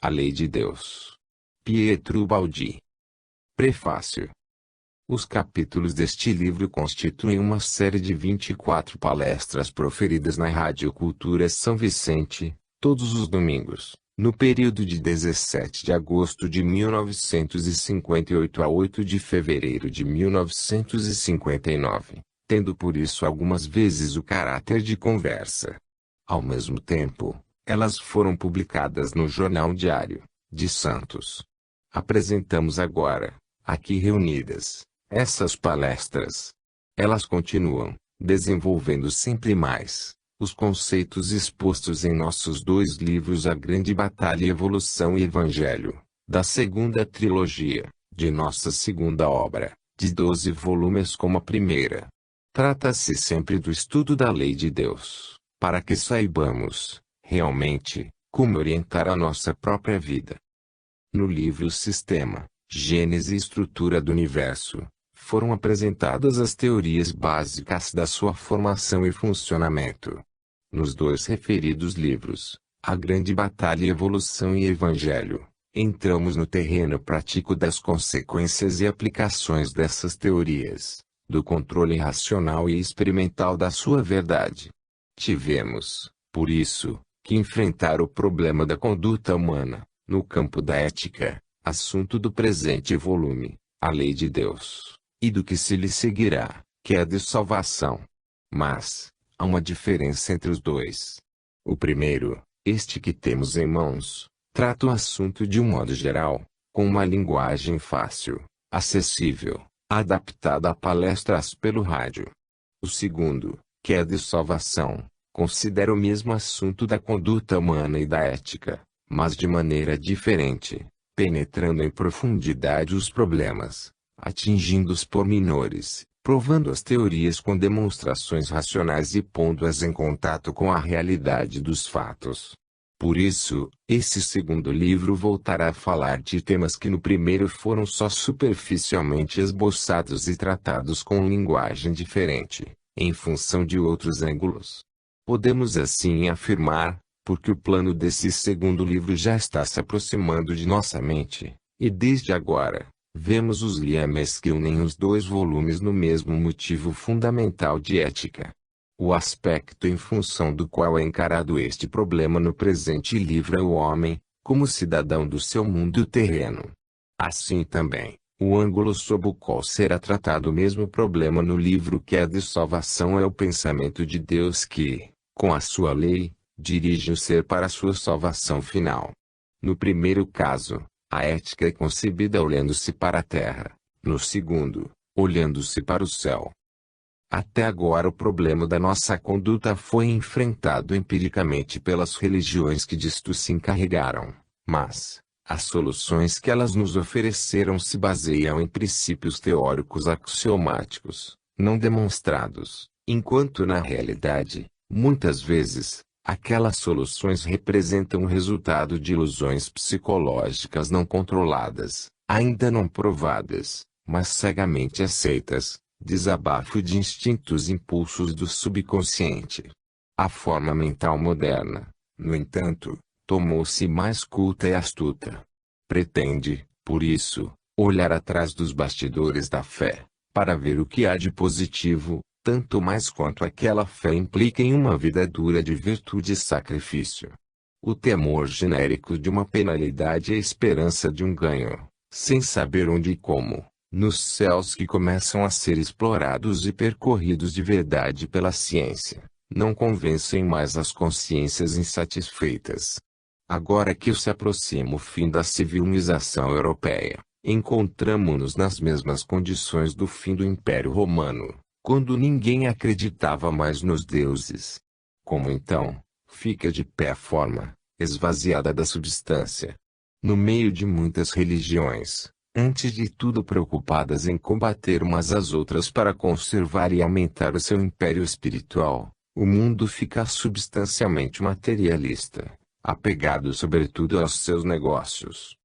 A Lei de Deus. Pietro Baldi. Prefácio. Os capítulos deste livro constituem uma série de 24 palestras proferidas na Rádio Cultura São Vicente, todos os domingos, no período de 17 de agosto de 1958 a 8 de fevereiro de 1959, tendo por isso algumas vezes o caráter de conversa. Ao mesmo tempo, elas foram publicadas no Jornal Diário, de Santos. Apresentamos agora, aqui reunidas, essas palestras. Elas continuam, desenvolvendo sempre mais, os conceitos expostos em nossos dois livros A Grande Batalha Evolução e Evangelho, da segunda trilogia, de nossa segunda obra, de 12 volumes como a primeira. Trata-se sempre do estudo da Lei de Deus, para que saibamos, realmente, como orientar a nossa própria vida. No livro Sistema, Gênese e Estrutura do Universo, foram apresentadas as teorias básicas da sua formação e funcionamento. Nos dois referidos livros, A Grande Batalha Evolução e Evangelho, entramos no terreno prático das consequências e aplicações dessas teorias, do controle racional e experimental da sua verdade. Tivemos, por isso, que enfrentar o problema da conduta humana, no campo da ética, assunto do presente volume, a Lei de Deus, e do que se lhe seguirá, que é a de salvação. Mas, há uma diferença entre os dois. O primeiro, este que temos em mãos, trata o assunto de um modo geral, com uma linguagem fácil, acessível, adaptada a palestras pelo rádio. O segundo, que é a de salvação, considera o mesmo assunto da conduta humana e da ética, mas de maneira diferente, penetrando em profundidade os problemas, atingindo os pormenores, provando as teorias com demonstrações racionais e pondo-as em contato com a realidade dos fatos. Por isso, esse segundo livro voltará a falar de temas que no primeiro foram só superficialmente esboçados e tratados com linguagem diferente, em função de outros ângulos. Podemos assim afirmar, porque o plano desse segundo livro já está se aproximando de nossa mente, e desde agora, vemos os liames que unem os dois volumes no mesmo motivo fundamental de ética. O aspecto em função do qual é encarado este problema no presente livro é o homem, como cidadão do seu mundo terreno. Assim também, o ângulo sob o qual será tratado o mesmo problema no livro que é a de salvação é o pensamento de Deus que, com a sua lei, dirige o ser para a sua salvação final. No primeiro caso, a ética é concebida olhando-se para a terra, no segundo, olhando-se para o céu. Até agora o problema da nossa conduta foi enfrentado empiricamente pelas religiões que disto se encarregaram, mas, as soluções que elas nos ofereceram se baseiam em princípios teóricos axiomáticos, não demonstrados, enquanto na realidade, muitas vezes, aquelas soluções representam o resultado de ilusões psicológicas não controladas, ainda não provadas, mas cegamente aceitas, desabafo de instintos e impulsos do subconsciente. A forma mental moderna, no entanto, tomou-se mais culta e astuta. Pretende, por isso, olhar atrás dos bastidores da fé, para ver o que há de positivo, tanto mais quanto aquela fé implica em uma vida dura de virtude e sacrifício. O temor genérico de uma penalidade e a esperança de um ganho, sem saber onde e como, nos céus que começam a ser explorados e percorridos de verdade pela ciência, não convencem mais as consciências insatisfeitas. Agora que se aproxima o fim da civilização europeia, encontramo-nos nas mesmas condições do fim do Império Romano, quando ninguém acreditava mais nos deuses. Como então, fica de pé a forma, esvaziada da substância. No meio de muitas religiões, antes de tudo preocupadas em combater umas às outras para conservar e aumentar o seu império espiritual, o mundo fica substancialmente materialista, apegado sobretudo aos seus negócios.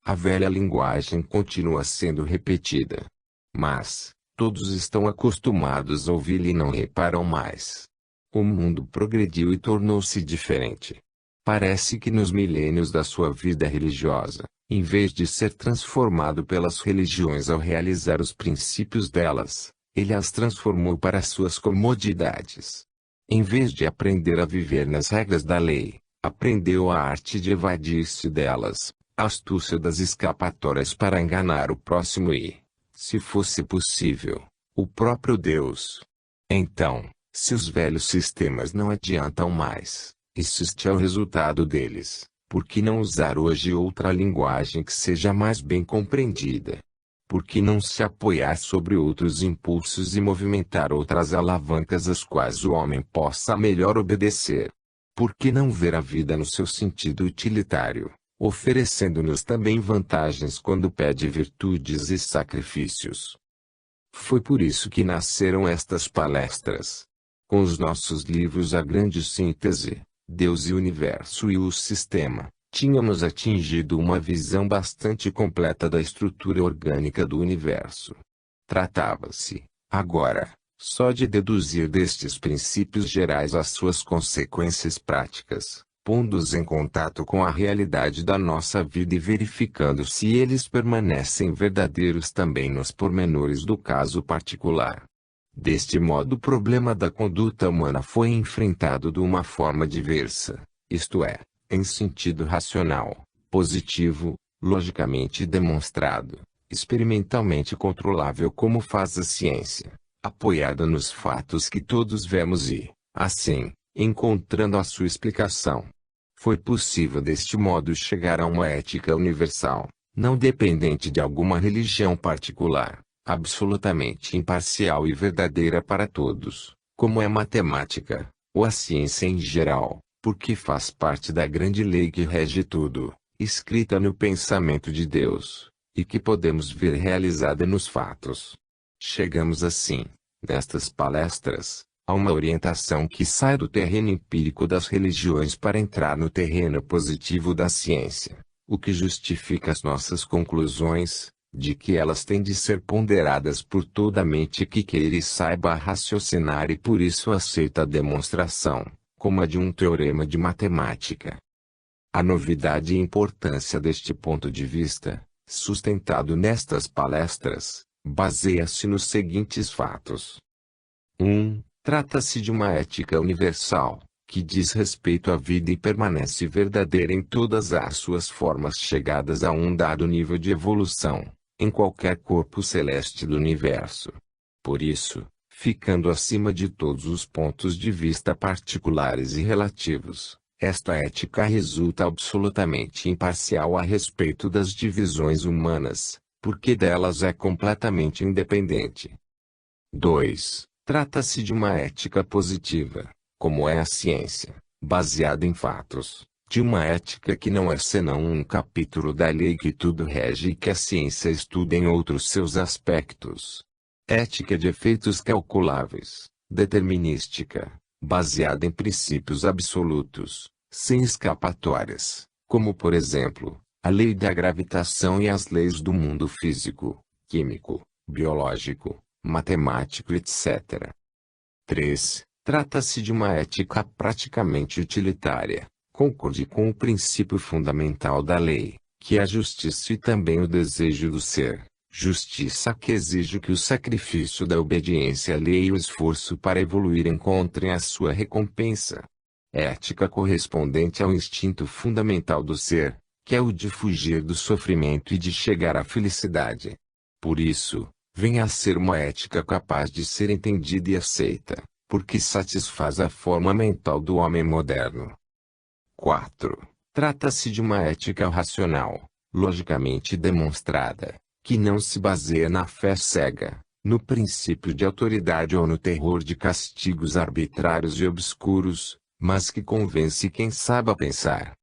A velha linguagem continua sendo repetida. Mas, todos estão acostumados a ouvi-la e não reparam mais. O mundo progrediu e tornou-se diferente. Parece que nos milênios da sua vida religiosa, em vez de ser transformado pelas religiões ao realizar os princípios delas, ele as transformou para suas comodidades. Em vez de aprender a viver nas regras da lei, aprendeu a arte de evadir-se delas, a astúcia das escapatórias para enganar o próximo e, se fosse possível, o próprio Deus. Então, se os velhos sistemas não adiantam mais, e se este é o resultado deles, por que não usar hoje outra linguagem que seja mais bem compreendida? Por que não se apoiar sobre outros impulsos e movimentar outras alavancas às quais o homem possa melhor obedecer? Por que não ver a vida no seu sentido utilitário, oferecendo-nos também vantagens quando pede virtudes e sacrifícios? Foi por isso que nasceram estas palestras. Com os nossos livros A Grande Síntese, Deus e o Universo e o Sistema, tínhamos atingido uma visão bastante completa da estrutura orgânica do universo. Tratava-se, agora, só de deduzir destes princípios gerais as suas consequências práticas, pondo-os em contato com a realidade da nossa vida e verificando se eles permanecem verdadeiros também nos pormenores do caso particular. Deste modo o problema da conduta humana foi enfrentado de uma forma diversa, isto é, em sentido racional, positivo, logicamente demonstrado, experimentalmente controlável como faz a ciência, apoiada nos fatos que todos vemos e, assim, encontrando a sua explicação. Foi possível deste modo chegar a uma ética universal, não dependente de alguma religião particular, absolutamente imparcial e verdadeira para todos, como é a matemática, ou a ciência em geral, porque faz parte da grande lei que rege tudo, escrita no pensamento de Deus, e que podemos ver realizada nos fatos. Chegamos assim, nestas palestras, a uma orientação que sai do terreno empírico das religiões para entrar no terreno positivo da ciência, o que justifica as nossas conclusões, de que elas têm de ser ponderadas por toda a mente que queira e saiba raciocinar e por isso aceita a demonstração, como a de um teorema de matemática. A novidade e importância deste ponto de vista, sustentado nestas palestras, baseia-se nos seguintes fatos. 1. Trata-se de uma ética universal, que diz respeito à vida e permanece verdadeira em todas as suas formas chegadas a um dado nível de evolução, em qualquer corpo celeste do universo. Por isso, ficando acima de todos os pontos de vista particulares e relativos, esta ética resulta absolutamente imparcial a respeito das divisões humanas, porque delas é completamente independente. 2. Trata-se de uma ética positiva, como é a ciência, baseada em fatos, de uma ética que não é senão um capítulo da lei que tudo rege e que a ciência estuda em outros seus aspectos. Ética de efeitos calculáveis, determinística, baseada em princípios absolutos, sem escapatórias, como por exemplo, a lei da gravitação e as leis do mundo físico, químico, biológico, matemático etc. 3. Trata-se de uma ética praticamente utilitária, concorde com o princípio fundamental da lei, que é a justiça e também o desejo do ser, justiça que exige que o sacrifício da obediência à lei e o esforço para evoluir encontrem a sua recompensa. Ética correspondente ao instinto fundamental do ser, que é o de fugir do sofrimento e de chegar à felicidade. Por isso, vem a ser uma ética capaz de ser entendida e aceita, porque satisfaz a forma mental do homem moderno. 4. Trata-se de uma ética racional, logicamente demonstrada, que não se baseia na fé cega, no princípio de autoridade ou no terror de castigos arbitrários e obscuros, mas que convence quem saiba pensar.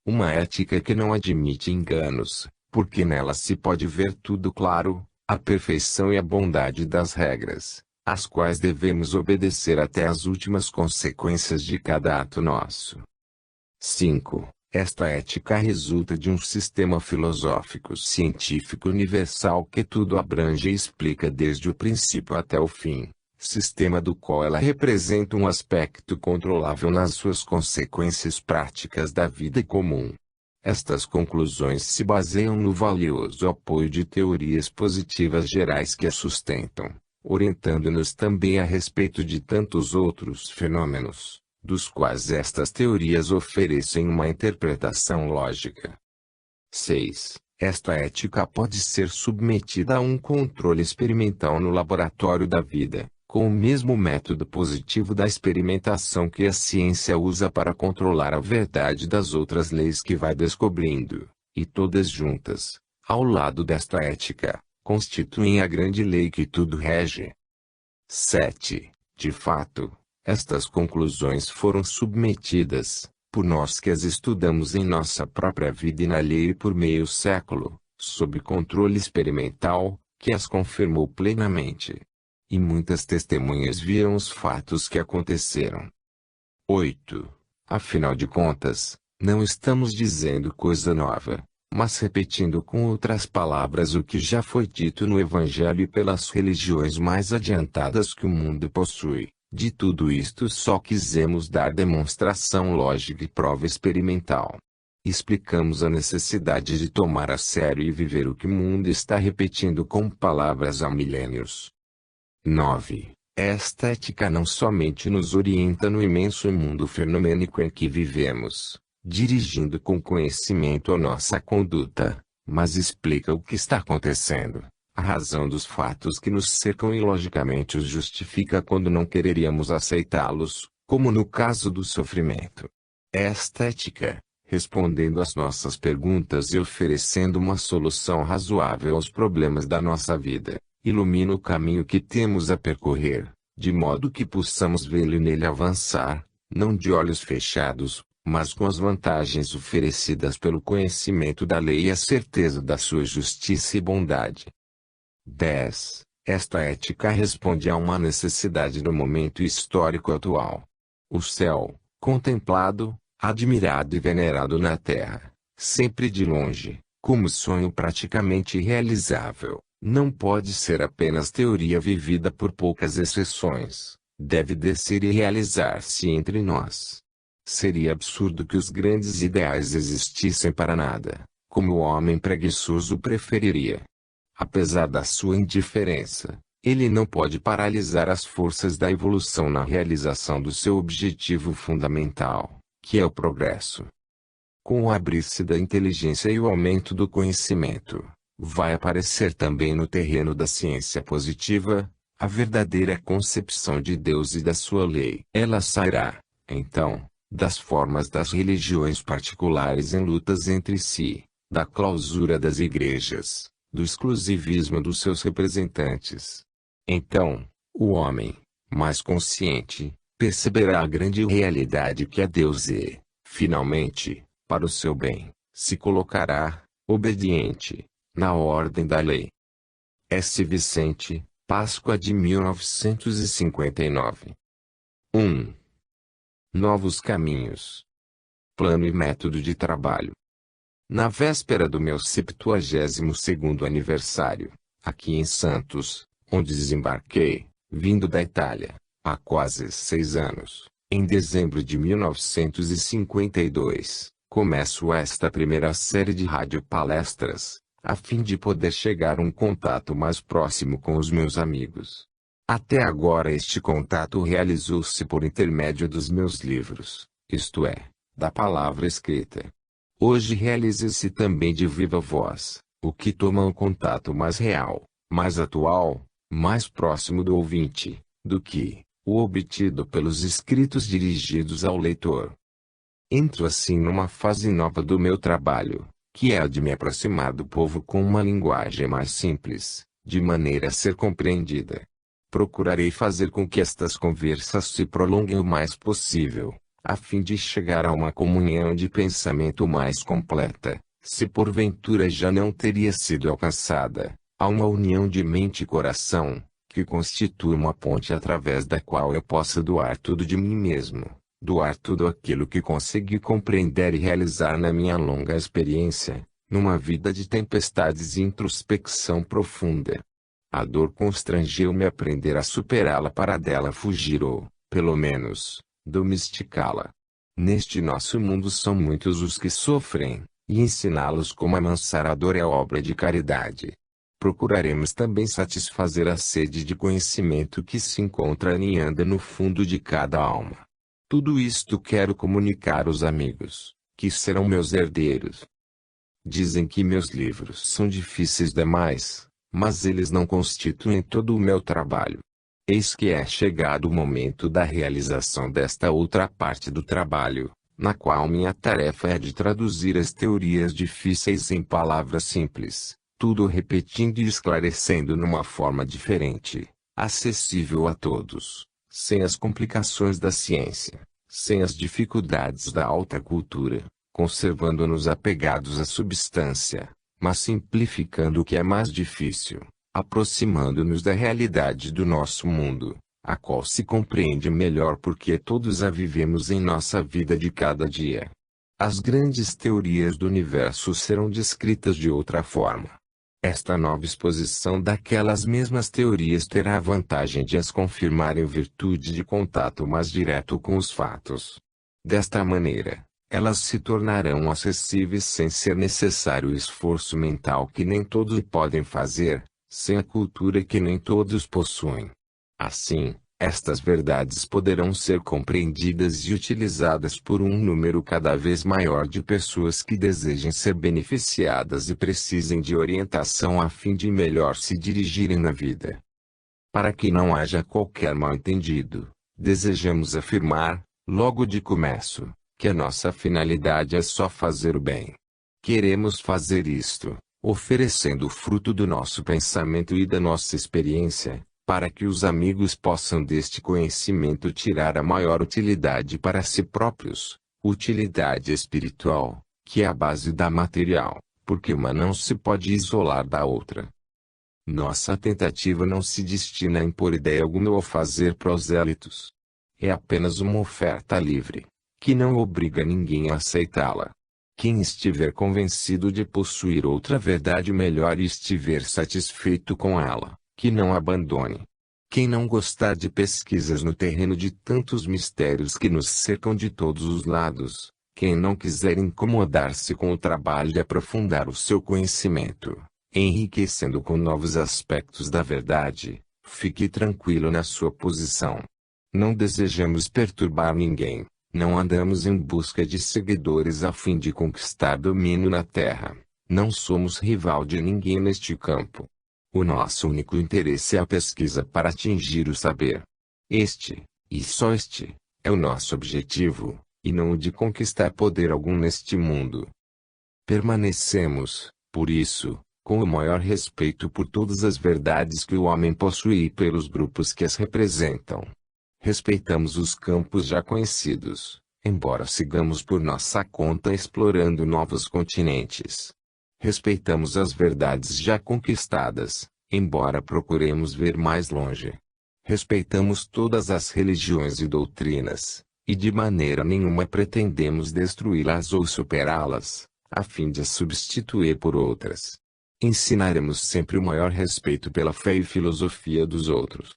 Uma ética que não admite enganos, porque nela se pode ver tudo claro, a perfeição e a bondade das regras, às quais devemos obedecer até as últimas consequências de cada ato nosso. 5. Esta ética resulta de um sistema filosófico científico universal que tudo abrange e explica desde o princípio até o fim, sistema do qual ela representa um aspecto controlável nas suas consequências práticas da vida comum. Estas conclusões se baseiam no valioso apoio de teorias positivas gerais que a sustentam, orientando-nos também a respeito de tantos outros fenômenos, dos quais estas teorias oferecem uma interpretação lógica. 6. Esta ética pode ser submetida a um controle experimental no laboratório da vida, com o mesmo método positivo da experimentação que a ciência usa para controlar a verdade das outras leis que vai descobrindo, e todas juntas, ao lado desta ética, constituem a grande lei que tudo rege. 7. De fato, estas conclusões foram submetidas, por nós que as estudamos em nossa própria vida inalheia por meio século, sob controle experimental, que as confirmou plenamente. E muitas testemunhas viram os fatos que aconteceram. 8. Afinal de contas, não estamos dizendo coisa nova, mas repetindo com outras palavras o que já foi dito no Evangelho e pelas religiões mais adiantadas que o mundo possui. De tudo isto só quisemos dar demonstração lógica e prova experimental. Explicamos a necessidade de tomar a sério e viver o que o mundo está repetindo com palavras há milênios. 9. Esta ética não somente nos orienta no imenso mundo fenomênico em que vivemos, dirigindo com conhecimento a nossa conduta, mas explica o que está acontecendo, a razão dos fatos que nos cercam e logicamente os justifica quando não quereríamos aceitá-los, como no caso do sofrimento. Esta ética, respondendo às nossas perguntas e oferecendo uma solução razoável aos problemas da nossa vida, ilumina o caminho que temos a percorrer, de modo que possamos vê-lo e nele avançar, não de olhos fechados, mas com as vantagens oferecidas pelo conhecimento da lei e a certeza da sua justiça e bondade. 10. Esta ética responde a uma necessidade do momento histórico atual. O céu, contemplado, admirado e venerado na terra, sempre de longe, como sonho praticamente irrealizável, não pode ser apenas teoria vivida por poucas exceções, deve descer e realizar-se entre nós. Seria absurdo que os grandes ideais existissem para nada, como o homem preguiçoso preferiria. Apesar da sua indiferença, ele não pode paralisar as forças da evolução na realização do seu objetivo fundamental, que é o progresso. Com o abrir-se da inteligência e o aumento do conhecimento, vai aparecer também no terreno da ciência positiva, a verdadeira concepção de Deus e da sua lei. Ela sairá, então, das formas das religiões particulares em lutas entre si, da clausura das igrejas, do exclusivismo dos seus representantes. Então, o homem, mais consciente, perceberá a grande realidade que é Deus e, finalmente, para o seu bem, se colocará, obediente, na ordem da lei. S. Vicente, Páscoa de 1959. 1. Novos caminhos. Plano e método de trabalho. Na véspera do meu 72º aniversário, aqui em Santos, onde desembarquei, vindo da Itália, há quase 6 anos, em dezembro de 1952, começo esta primeira série de rádio-palestras, a fim de poder chegar a um contato mais próximo com os meus amigos. Até agora este contato realizou-se por intermédio dos meus livros, isto é, da palavra escrita. Hoje realiza-se também de viva voz, o que toma um contato mais real, mais atual, mais próximo do ouvinte, do que o obtido pelos escritos dirigidos ao leitor. Entro assim numa fase nova do meu trabalho, que é a de me aproximar do povo com uma linguagem mais simples, de maneira a ser compreendida. Procurarei fazer com que estas conversas se prolonguem o mais possível, a fim de chegar a uma comunhão de pensamento mais completa, se porventura já não teria sido alcançada, a uma união de mente e coração, que constitui uma ponte através da qual eu possa doar tudo de mim mesmo, doar tudo aquilo que consegui compreender e realizar na minha longa experiência, numa vida de tempestades e introspecção profunda. A dor constrangeu-me a aprender a superá-la para dela fugir ou, pelo menos, domesticá-la. Neste nosso mundo são muitos os que sofrem, e ensiná-los como amansar a dor é obra de caridade. Procuraremos também satisfazer a sede de conhecimento que se encontra aninhando no fundo de cada alma. Tudo isto quero comunicar aos amigos, que serão meus herdeiros. Dizem que meus livros são difíceis demais, mas eles não constituem todo o meu trabalho. Eis que é chegado o momento da realização desta outra parte do trabalho, na qual minha tarefa é de traduzir as teorias difíceis em palavras simples, tudo repetindo e esclarecendo numa forma diferente, acessível a todos, sem as complicações da ciência, sem as dificuldades da alta cultura, conservando-nos apegados à substância, mas simplificando o que é mais difícil, aproximando-nos da realidade do nosso mundo, a qual se compreende melhor porque todos a vivemos em nossa vida de cada dia. As grandes teorias do universo serão descritas de outra forma. Esta nova exposição daquelas mesmas teorias terá a vantagem de as confirmar em virtude de contato mais direto com os fatos. Desta maneira, elas se tornarão acessíveis sem ser necessário o esforço mental que nem todos podem fazer, sem a cultura que nem todos possuem. Assim, estas verdades poderão ser compreendidas e utilizadas por um número cada vez maior de pessoas que desejem ser beneficiadas e precisem de orientação a fim de melhor se dirigirem na vida. Para que não haja qualquer mal-entendido, desejamos afirmar, logo de começo, que a nossa finalidade é só fazer o bem. Queremos fazer isto, oferecendo o fruto do nosso pensamento e da nossa experiência, para que os amigos possam deste conhecimento tirar a maior utilidade para si próprios, utilidade espiritual, que é a base da material, porque uma não se pode isolar da outra. Nossa tentativa não se destina a impor ideia alguma ou fazer prosélitos. É apenas uma oferta livre, que não obriga ninguém a aceitá-la. Quem estiver convencido de possuir outra verdade melhor e estiver satisfeito com ela, que não abandone. Quem não gostar de pesquisas no terreno de tantos mistérios que nos cercam de todos os lados, quem não quiser incomodar-se com o trabalho de aprofundar o seu conhecimento, enriquecendo com novos aspectos da verdade, fique tranquilo na sua posição. Não desejamos perturbar ninguém, não andamos em busca de seguidores a fim de conquistar domínio na terra, não somos rival de ninguém neste campo. O nosso único interesse é a pesquisa para atingir o saber. Este, e só este, é o nosso objetivo, e não o de conquistar poder algum neste mundo. Permanecemos, por isso, com o maior respeito por todas as verdades que o homem possui e pelos grupos que as representam. Respeitamos os campos já conhecidos, embora sigamos por nossa conta explorando novos continentes. Respeitamos as verdades já conquistadas, embora procuremos ver mais longe. Respeitamos todas as religiões e doutrinas, e de maneira nenhuma pretendemos destruí-las ou superá-las, a fim de as substituir por outras. Ensinaremos sempre o maior respeito pela fé e filosofia dos outros.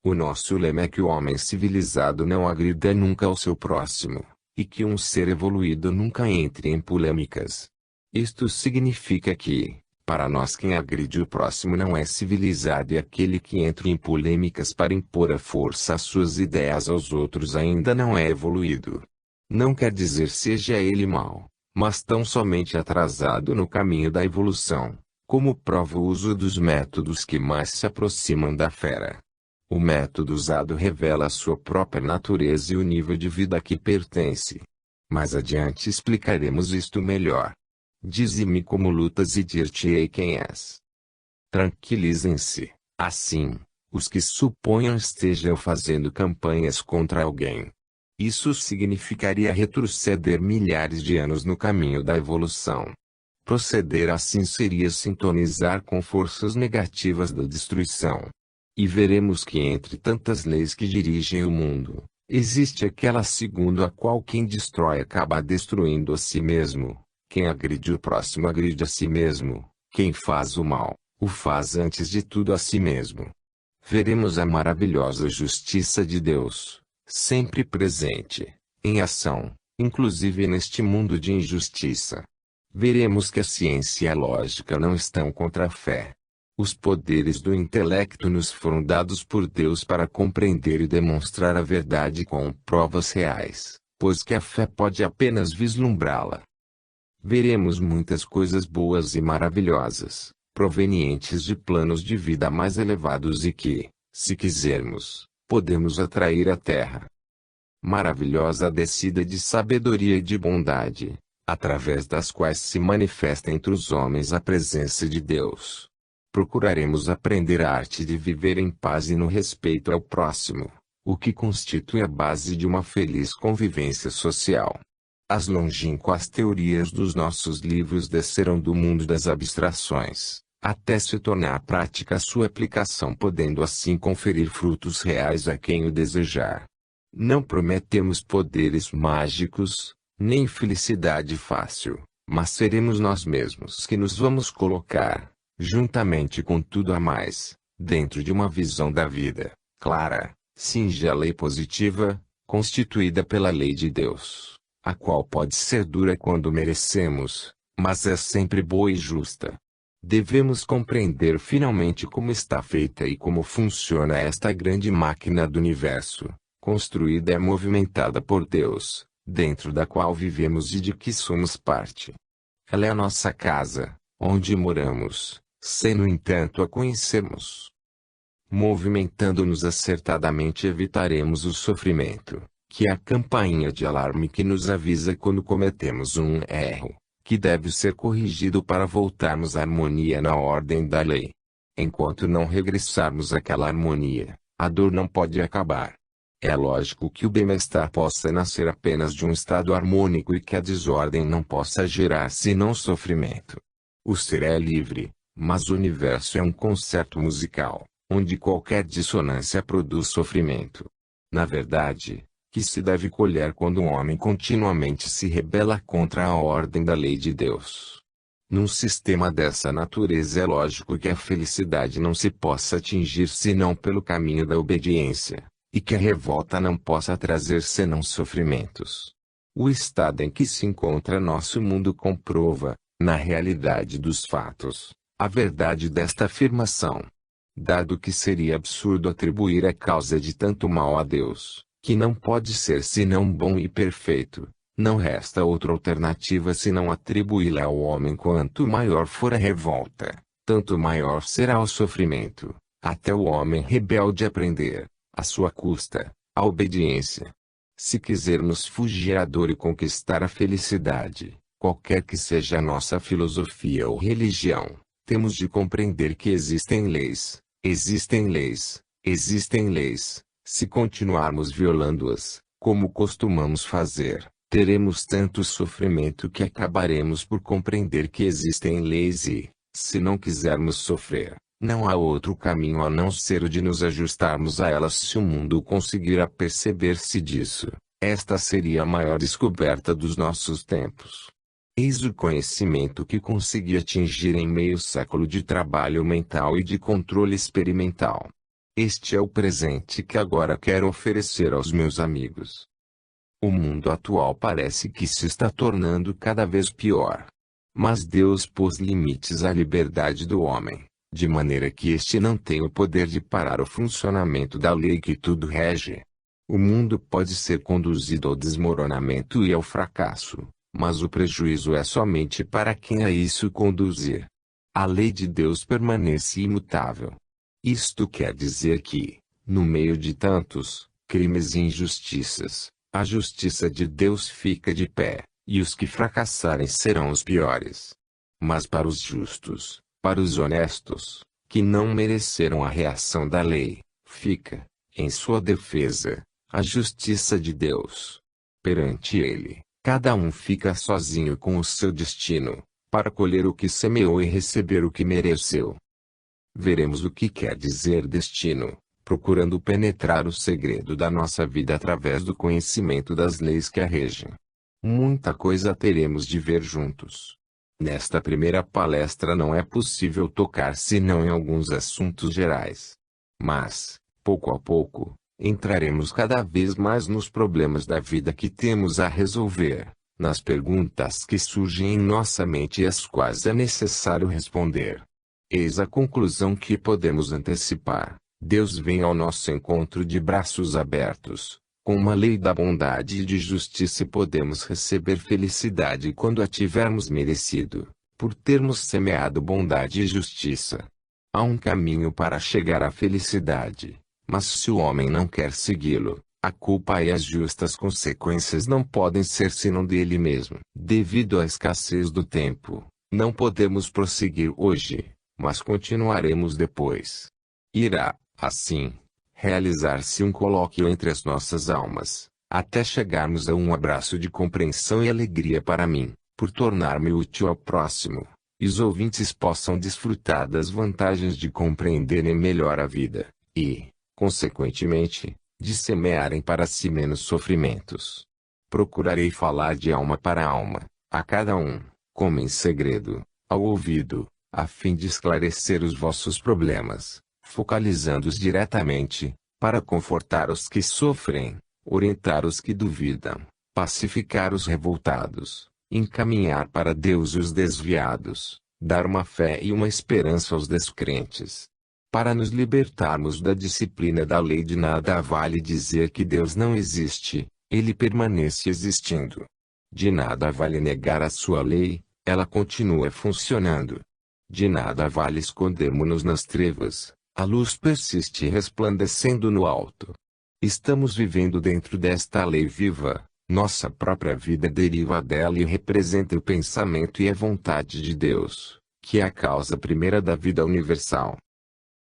O nosso lema é que o homem civilizado não agrida nunca ao seu próximo, e que um ser evoluído nunca entre em polêmicas. Isto significa que, para nós quem agride o próximo não é civilizado e aquele que entra em polêmicas para impor à força as suas ideias aos outros ainda não é evoluído. Não quer dizer seja ele mau, mas tão somente atrasado no caminho da evolução, como prova o uso dos métodos que mais se aproximam da fera. O método usado revela a sua própria natureza e o nível de vida a que pertence. Mais adiante explicaremos isto melhor. Dize-me como lutas e dir-te-ei quem és. Tranquilizem-se, assim, os que suponham estejam fazendo campanhas contra alguém. Isso significaria retroceder milhares de anos no caminho da evolução. Proceder assim seria sintonizar com forças negativas da destruição. E veremos que entre tantas leis que dirigem o mundo, existe aquela segundo a qual quem destrói acaba destruindo a si mesmo. Quem agride o próximo agride a si mesmo, quem faz o mal, o faz antes de tudo a si mesmo. Veremos a maravilhosa justiça de Deus, sempre presente, em ação, inclusive neste mundo de injustiça. Veremos que a ciência e a lógica não estão contra a fé. Os poderes do intelecto nos foram dados por Deus para compreender e demonstrar a verdade com provas reais, pois que a fé pode apenas vislumbrá-la. Veremos muitas coisas boas e maravilhosas, provenientes de planos de vida mais elevados e que, se quisermos, podemos atrair à Terra. Maravilhosa descida de sabedoria e de bondade, através das quais se manifesta entre os homens a presença de Deus. Procuraremos aprender a arte de viver em paz e no respeito ao próximo, o que constitui a base de uma feliz convivência social. As longínquas teorias dos nossos livros desceram do mundo das abstrações, até se tornar prática a sua aplicação, podendo assim conferir frutos reais a quem o desejar. Não prometemos poderes mágicos, nem felicidade fácil, mas seremos nós mesmos que nos vamos colocar, juntamente com tudo a mais, dentro de uma visão da vida, clara, singela e positiva, constituída pela lei de Deus, a qual pode ser dura quando merecemos, mas é sempre boa e justa. Devemos compreender finalmente como está feita e como funciona esta grande máquina do universo, construída e movimentada por Deus, dentro da qual vivemos e de que somos parte. Ela é a nossa casa, onde moramos, sem no entanto a conhecermos. Movimentando-nos acertadamente evitaremos o sofrimento, que é a campainha de alarme que nos avisa quando cometemos um erro, que deve ser corrigido para voltarmos à harmonia na ordem da lei. Enquanto não regressarmos àquela harmonia, a dor não pode acabar. É lógico que o bem-estar possa nascer apenas de um estado harmônico e que a desordem não possa gerar senão sofrimento. O ser é livre, mas o universo é um concerto musical, onde qualquer dissonância produz sofrimento. Na verdade, que se deve colher quando um homem continuamente se rebela contra a ordem da lei de Deus. Num sistema dessa natureza é lógico que a felicidade não se possa atingir senão pelo caminho da obediência, e que a revolta não possa trazer senão sofrimentos. O estado em que se encontra nosso mundo comprova, na realidade dos fatos, a verdade desta afirmação. Dado que seria absurdo atribuir a causa de tanto mal a Deus, que não pode ser senão bom e perfeito, não resta outra alternativa senão atribuí-la ao homem. Quanto maior for a revolta, tanto maior será o sofrimento, até o homem rebelde aprender, à sua custa, a obediência. Se quisermos fugir à dor e conquistar a felicidade, qualquer que seja a nossa filosofia ou religião, temos de compreender que existem leis, existem leis, existem leis. Se continuarmos violando-as, como costumamos fazer, teremos tanto sofrimento que acabaremos por compreender que existem leis e, se não quisermos sofrer, não há outro caminho a não ser o de nos ajustarmos a elas. Se o mundo conseguir aperceber-se disso, esta seria a maior descoberta dos nossos tempos. Eis o conhecimento que consegui atingir em meio século de trabalho mental e de controle experimental. Este é o presente que agora quero oferecer aos meus amigos. O mundo atual parece que se está tornando cada vez pior. Mas Deus pôs limites à liberdade do homem, de maneira que este não tem o poder de parar o funcionamento da lei que tudo rege. O mundo pode ser conduzido ao desmoronamento e ao fracasso, mas o prejuízo é somente para quem a isso conduzir. A lei de Deus permanece imutável. Isto quer dizer que, no meio de tantos crimes e injustiças, a justiça de Deus fica de pé, e os que fracassarem serão os piores. Mas para os justos, para os honestos, que não mereceram a reação da lei, fica, em sua defesa, a justiça de Deus. Perante ele, cada um fica sozinho com o seu destino, para colher o que semeou e receber o que mereceu. Veremos o que quer dizer destino, procurando penetrar o segredo da nossa vida através do conhecimento das leis que a regem. Muita coisa teremos de ver juntos. Nesta primeira palestra não é possível tocar senão em alguns assuntos gerais. Mas, pouco a pouco, entraremos cada vez mais nos problemas da vida que temos a resolver, nas perguntas que surgem em nossa mente e às quais é necessário responder. Eis a conclusão que podemos antecipar: Deus vem ao nosso encontro de braços abertos, com uma lei da bondade e de justiça, e podemos receber felicidade quando a tivermos merecido, por termos semeado bondade e justiça. Há um caminho para chegar à felicidade, mas se o homem não quer segui-lo, a culpa e as justas consequências não podem ser senão dele mesmo. Devido à escassez do tempo, não podemos prosseguir hoje, mas continuaremos depois. Irá, assim, realizar-se um colóquio entre as nossas almas, até chegarmos a um abraço de compreensão e alegria para mim, por tornar-me útil ao próximo, e os ouvintes possam desfrutar das vantagens de compreenderem melhor a vida, e, consequentemente, de semearem para si menos sofrimentos. Procurarei falar de alma para alma, a cada um, como em segredo, ao ouvido, a fim de esclarecer os vossos problemas, focalizando-os diretamente, para confortar os que sofrem, orientar os que duvidam, pacificar os revoltados, encaminhar para Deus os desviados, dar uma fé e uma esperança aos descrentes. Para nos libertarmos da disciplina da lei, de nada vale dizer que Deus não existe, ele permanece existindo. De nada vale negar a sua lei, ela continua funcionando. De nada vale escondermos-nos nas trevas, a luz persiste resplandecendo no alto. Estamos vivendo dentro desta lei viva, nossa própria vida deriva dela e representa o pensamento e a vontade de Deus, que é a causa primeira da vida universal.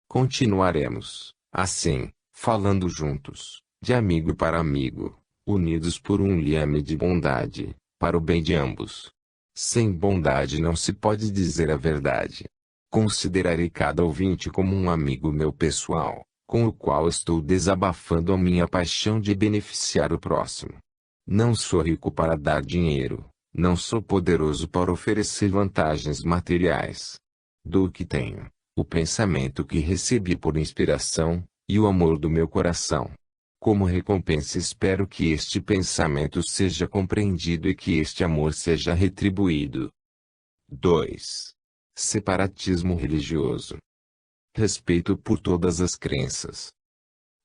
Continuaremos, assim, falando juntos, de amigo para amigo, unidos por um liame de bondade, para o bem de ambos. Sem bondade não se pode dizer a verdade. Considerarei cada ouvinte como um amigo meu pessoal, com o qual estou desabafando a minha paixão de beneficiar o próximo. Não sou rico para dar dinheiro, não sou poderoso para oferecer vantagens materiais. Dou o que tenho, o pensamento que recebi por inspiração, e o amor do meu coração. Como recompensa espero que este pensamento seja compreendido e que este amor seja retribuído. 2. Separatismo religioso. Respeito por todas as crenças.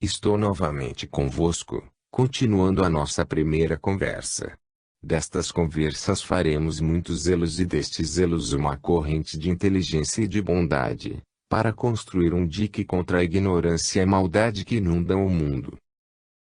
Estou novamente convosco, continuando a nossa primeira conversa. Destas conversas faremos muitos zelos e destes zelos uma corrente de inteligência e de bondade, para construir um dique contra a ignorância e a maldade que inundam o mundo.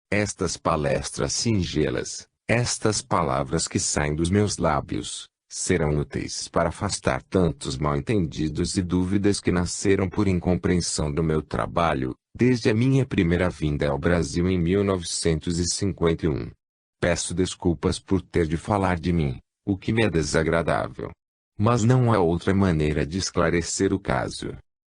Estas palestras singelas, estas palavras que saem dos meus lábios, serão úteis para afastar tantos mal-entendidos e dúvidas que nasceram por incompreensão do meu trabalho, desde a minha primeira vinda ao Brasil em 1951. Peço desculpas por ter de falar de mim, o que me é desagradável. Mas não há outra maneira de esclarecer o caso.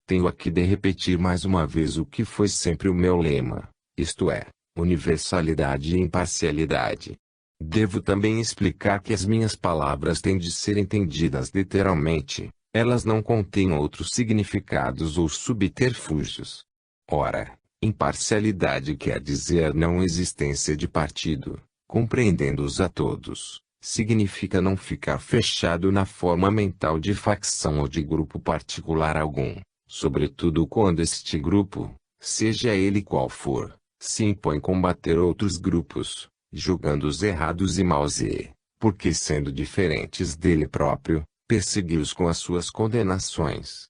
Tenho aqui de repetir mais uma vez o que foi sempre o meu lema, isto é, universalidade e imparcialidade. Devo também explicar que as minhas palavras têm de ser entendidas literalmente, elas não contêm outros significados ou subterfúgios. Ora, imparcialidade quer dizer não existência de partido, compreendendo-os a todos, significa não ficar fechado na forma mental de facção ou de grupo particular algum, sobretudo quando este grupo, seja ele qual for, se impõe combater outros grupos, julgando-os errados e maus e, porque sendo diferentes dele próprio, persegui-os com as suas condenações.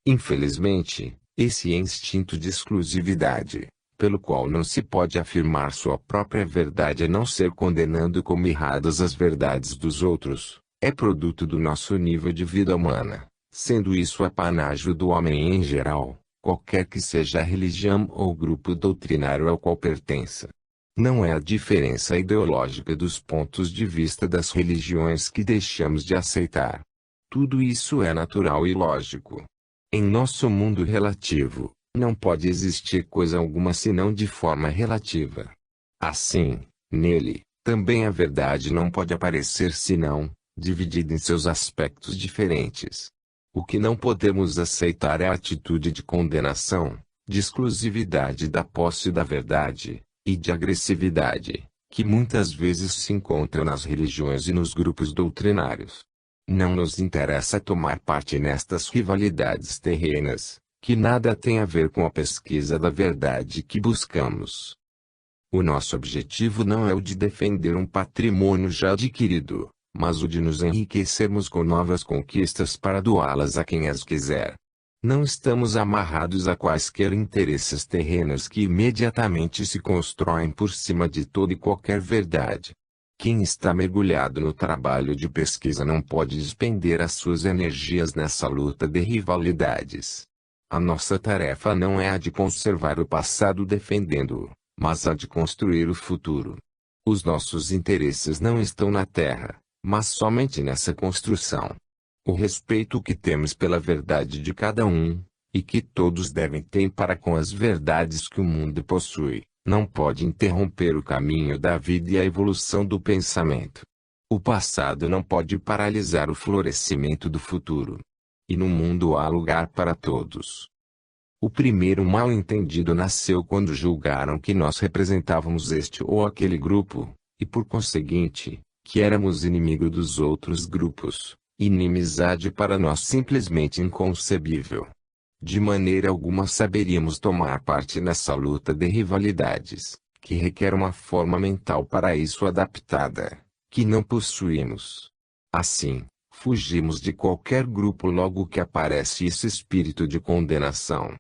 Infelizmente, esse instinto de exclusividade, pelo qual não se pode afirmar sua própria verdade a não ser condenando como erradas as verdades dos outros, é produto do nosso nível de vida humana, sendo isso apanágio do homem em geral, qualquer que seja a religião ou grupo doutrinário ao qual pertença. Não é a diferença ideológica dos pontos de vista das religiões que deixamos de aceitar. Tudo isso é natural e lógico. Em nosso mundo relativo, não pode existir coisa alguma senão de forma relativa. Assim, nele, também a verdade não pode aparecer senão, dividida em seus aspectos diferentes. O que não podemos aceitar é a atitude de condenação, de exclusividade da posse da verdade, e de agressividade, que muitas vezes se encontram nas religiões e nos grupos doutrinários. Não nos interessa tomar parte nestas rivalidades terrenas, que nada têm a ver com a pesquisa da verdade que buscamos. O nosso objetivo não é o de defender um patrimônio já adquirido, mas o de nos enriquecermos com novas conquistas para doá-las a quem as quiser. Não estamos amarrados a quaisquer interesses terrenos que imediatamente se constroem por cima de toda e qualquer verdade. Quem está mergulhado no trabalho de pesquisa não pode despender as suas energias nessa luta de rivalidades. A nossa tarefa não é a de conservar o passado defendendo-o, mas a de construir o futuro. Os nossos interesses não estão na Terra, mas somente nessa construção. O respeito que temos pela verdade de cada um, e que todos devem ter para com as verdades que o mundo possui, não pode interromper o caminho da vida e a evolução do pensamento. O passado não pode paralisar o florescimento do futuro. E no mundo há lugar para todos. O primeiro mal-entendido nasceu quando julgaram que nós representávamos este ou aquele grupo, e por conseguinte, que éramos inimigo dos outros grupos. Inimizade para nós simplesmente inconcebível. De maneira alguma saberíamos tomar parte nessa luta de rivalidades, que requer uma forma mental para isso adaptada, que não possuímos. Assim, fugimos de qualquer grupo logo que aparece esse espírito de condenação.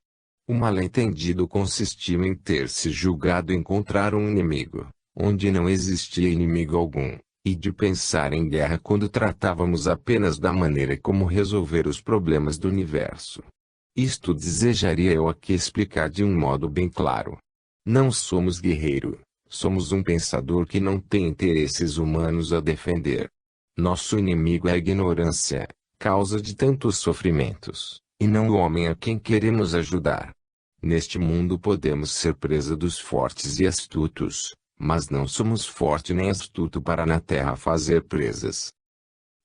O mal-entendido consistiu em ter se julgado encontrar um inimigo, onde não existia inimigo algum. E de pensar em guerra quando tratávamos apenas da maneira como resolver os problemas do universo. Isto desejaria eu aqui explicar de um modo bem claro. Não somos guerreiro, somos um pensador que não tem interesses humanos a defender. Nosso inimigo é a ignorância, causa de tantos sofrimentos, e não o homem a quem queremos ajudar. Neste mundo podemos ser presa dos fortes e astutos, mas não somos forte nem astuto para na terra fazer presas.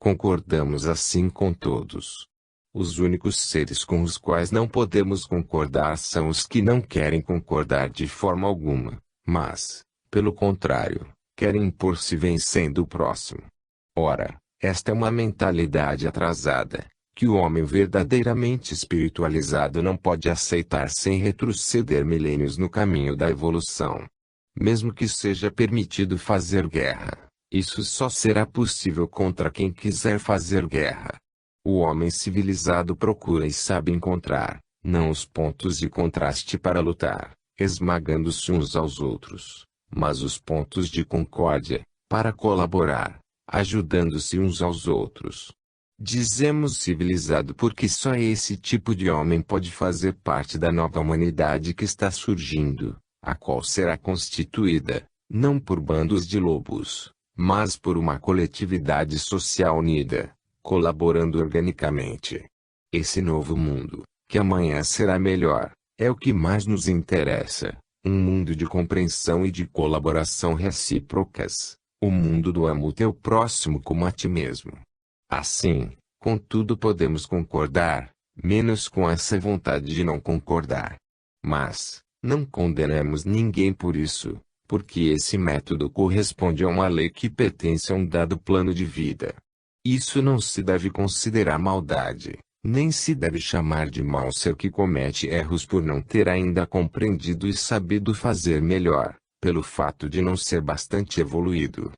Concordamos assim com todos. Os únicos seres com os quais não podemos concordar são os que não querem concordar de forma alguma, mas, pelo contrário, querem impor-se vencendo o próximo. Ora, esta é uma mentalidade atrasada, que o homem verdadeiramente espiritualizado não pode aceitar sem retroceder milênios no caminho da evolução. Mesmo que seja permitido fazer guerra, isso só será possível contra quem quiser fazer guerra. O homem civilizado procura e sabe encontrar, não os pontos de contraste para lutar, esmagando-se uns aos outros, mas os pontos de concórdia, para colaborar, ajudando-se uns aos outros. Dizemos civilizado porque só esse tipo de homem pode fazer parte da nova humanidade que está surgindo, a qual será constituída, não por bandos de lobos, mas por uma coletividade social unida, colaborando organicamente. Esse novo mundo, que amanhã será melhor, é o que mais nos interessa, um mundo de compreensão e de colaboração recíprocas, o mundo do amo o teu próximo como a ti mesmo. Assim, contudo podemos concordar, menos com essa vontade de não concordar. Mas, não condenamos ninguém por isso, porque esse método corresponde a uma lei que pertence a um dado plano de vida. Isso não se deve considerar maldade, nem se deve chamar de mau ser que comete erros por não ter ainda compreendido e sabido fazer melhor, pelo fato de não ser bastante evoluído.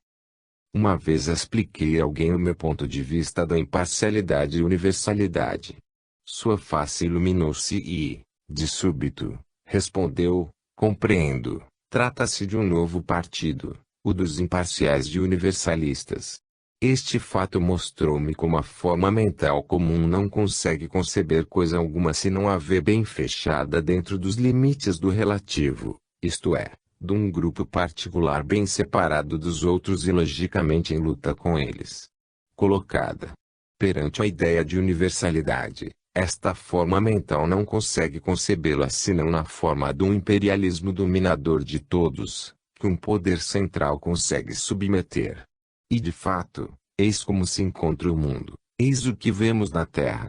Uma vez expliquei a alguém o meu ponto de vista da imparcialidade e universalidade. Sua face iluminou-se e, de súbito, respondeu: compreendo, trata-se de um novo partido, o dos imparciais e universalistas. Este fato mostrou-me como a forma mental comum não consegue conceber coisa alguma se não a vê bem fechada dentro dos limites do relativo, isto é, de um grupo particular bem separado dos outros e logicamente em luta com eles. Colocada perante a ideia de universalidade, esta forma mental não consegue concebê-la senão na forma de um imperialismo dominador de todos, que um poder central consegue submeter. E de fato, Eis como se encontra o mundo, eis o que vemos na Terra.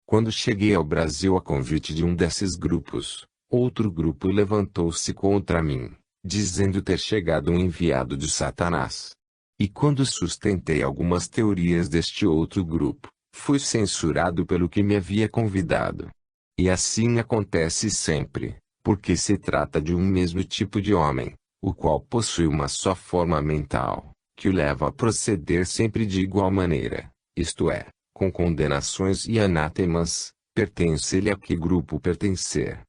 Quando cheguei ao Brasil a convite de um desses grupos, outro grupo levantou-se contra mim, dizendo ter chegado um enviado de Satanás. E quando sustentei algumas teorias deste outro grupo, fui censurado pelo que me havia convidado. E assim acontece sempre, porque se trata de um mesmo tipo de homem, o qual possui uma só forma mental, que o leva a proceder sempre de igual maneira, isto é, com condenações e anátemas, pertence-lhe a que grupo pertencer.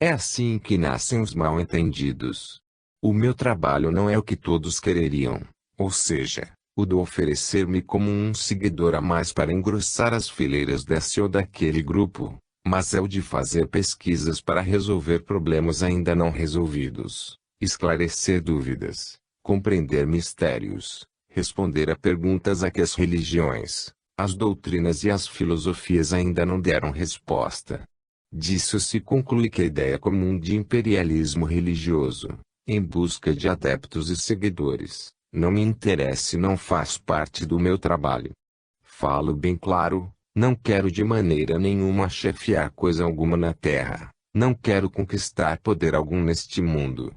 É assim que nascem os mal-entendidos. O meu trabalho não é o que todos quereriam, ou seja, o de oferecer-me como um seguidor a mais para engrossar as fileiras desse ou daquele grupo, mas é o de fazer pesquisas para resolver problemas ainda não resolvidos, esclarecer dúvidas, compreender mistérios, responder a perguntas a que as religiões, as doutrinas e as filosofias ainda não deram resposta. Disso se conclui que a ideia comum de imperialismo religioso, em busca de adeptos e seguidores, não me interessa e não faz parte do meu trabalho. Falo bem claro, não quero de maneira nenhuma chefiar coisa alguma na Terra, não quero conquistar poder algum neste mundo.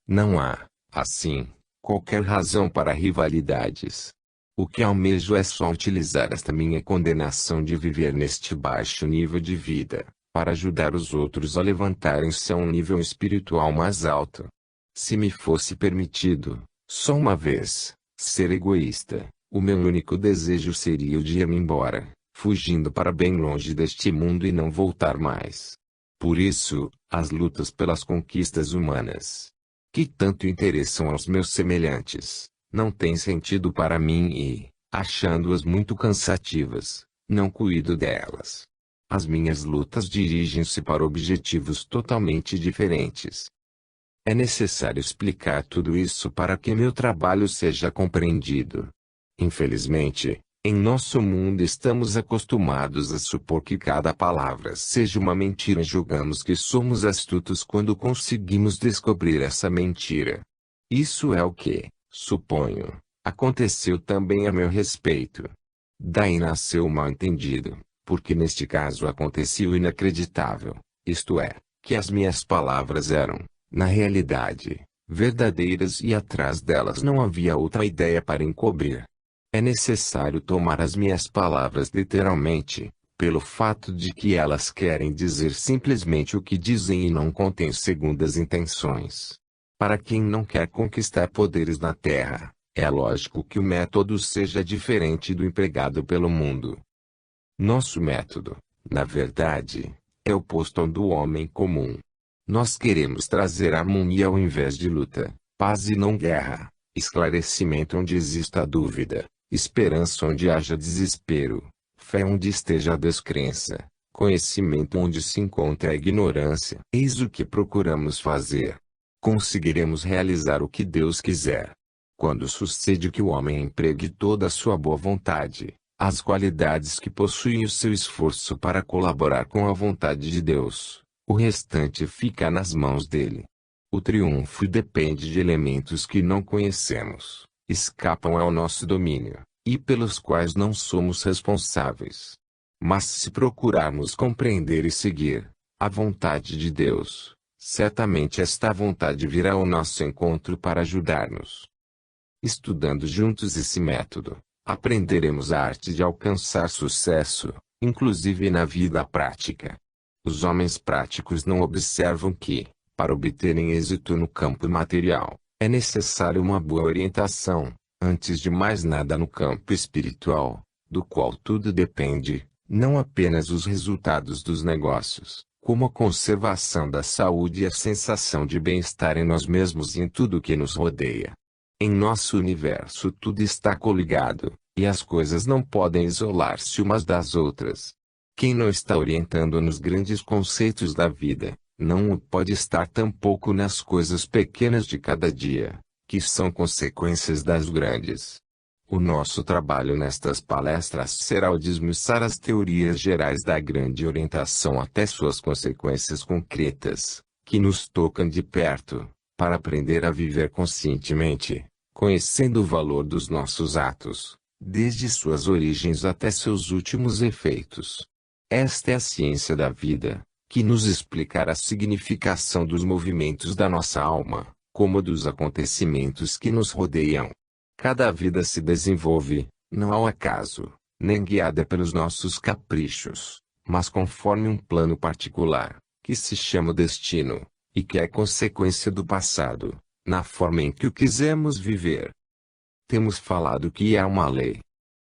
Não há, assim, qualquer razão para rivalidades. O que almejo é só utilizar esta minha condenação de viver neste baixo nível de vida, para ajudar os outros a levantarem-se a um nível espiritual mais alto. Se me fosse permitido, só uma vez, ser egoísta, o meu único desejo seria o de ir-me embora, fugindo para bem longe deste mundo e não voltar mais. Por isso, as lutas pelas conquistas humanas, que tanto interessam aos meus semelhantes, não têm sentido para mim e, achando-as muito cansativas, não cuido delas. As minhas lutas dirigem-se para objetivos totalmente diferentes. É necessário explicar tudo isso para que meu trabalho seja compreendido. Infelizmente, em nosso mundo estamos acostumados a supor que cada palavra seja uma mentira e julgamos que somos astutos quando conseguimos descobrir essa mentira. Isso é o que, suponho, aconteceu também a meu respeito. Daí nasceu o mal-entendido, porque neste caso acontecia o inacreditável, isto é, que as minhas palavras eram, na realidade, verdadeiras e atrás delas não havia outra ideia para encobrir. É necessário tomar as minhas palavras literalmente, pelo fato de que elas querem dizer simplesmente o que dizem e não contêm segundas intenções. Para quem não quer conquistar poderes na Terra, é lógico que o método seja diferente do empregado pelo mundo. Nosso método, na verdade, é oposto ao do homem comum. Nós queremos trazer harmonia ao invés de luta, paz e não guerra, esclarecimento onde exista dúvida, esperança onde haja desespero, fé onde esteja a descrença, conhecimento onde se encontra a ignorância. Eis o que procuramos fazer. Conseguiremos realizar o que Deus quiser. Quando sucede que o homem empregue toda a sua boa vontade, as qualidades que possuem o seu esforço para colaborar com a vontade de Deus, o restante fica nas mãos dele. O triunfo depende de elementos que não conhecemos, escapam ao nosso domínio, e pelos quais não somos responsáveis. Mas se procurarmos compreender e seguir a vontade de Deus, certamente esta vontade virá ao nosso encontro para ajudar-nos. Estudando juntos esse método, aprenderemos a arte de alcançar sucesso, inclusive na vida prática. Os homens práticos não observam que, para obterem êxito no campo material, é necessário uma boa orientação, antes de mais nada no campo espiritual, do qual tudo depende, não apenas os resultados dos negócios, como a conservação da saúde e a sensação de bem-estar em nós mesmos e em tudo que nos rodeia. Em nosso universo tudo está coligado, e as coisas não podem isolar-se umas das outras. Quem não está orientando nos grandes conceitos da vida, não o pode estar tampouco nas coisas pequenas de cada dia, que são consequências das grandes. O nosso trabalho nestas palestras será o de esmiuçar as teorias gerais da grande orientação até suas consequências concretas, que nos tocam de perto, para aprender a viver conscientemente, conhecendo o valor dos nossos atos, desde suas origens até seus últimos efeitos. Esta é a ciência da vida, que nos explicará a significação dos movimentos da nossa alma, como dos acontecimentos que nos rodeiam. Cada vida se desenvolve, não ao acaso, nem guiada pelos nossos caprichos, mas conforme um plano particular, que se chama destino, e que é consequência do passado, na forma em que o quisemos viver. Temos falado que há uma lei.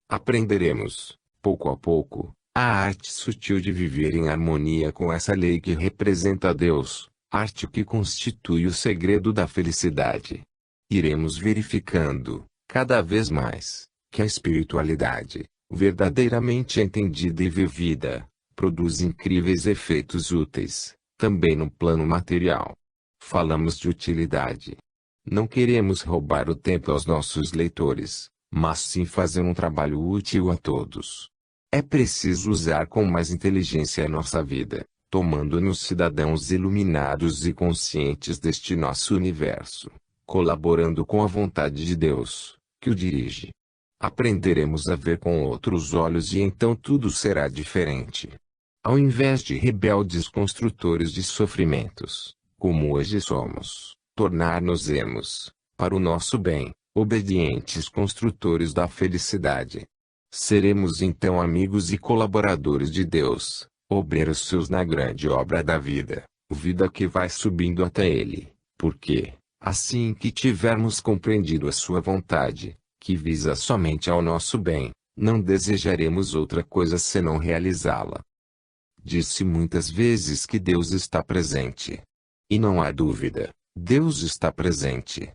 Aprenderemos, pouco a pouco, a arte sutil de viver em harmonia com essa lei que representa Deus, arte que constitui o segredo da felicidade. Iremos verificando, cada vez mais, que a espiritualidade, verdadeiramente entendida e vivida, produz incríveis efeitos úteis, também no plano material. Falamos de utilidade. Não queremos roubar o tempo aos nossos leitores, mas sim fazer um trabalho útil a todos. É preciso usar com mais inteligência a nossa vida, tomando-nos cidadãos iluminados e conscientes deste nosso universo, colaborando com a vontade de Deus, que o dirige. Aprenderemos a ver com outros olhos e então tudo será diferente. Ao invés de rebeldes construtores de sofrimentos, como hoje somos, tornar-nos-emos, para o nosso bem, obedientes construtores da felicidade. Seremos então amigos e colaboradores de Deus, obreiros seus na grande obra da vida, vida que vai subindo até Ele, porque, assim que tivermos compreendido a sua vontade, que visa somente ao nosso bem, não desejaremos outra coisa senão realizá-la. Disse muitas vezes que Deus está presente. E não há dúvida, Deus está presente.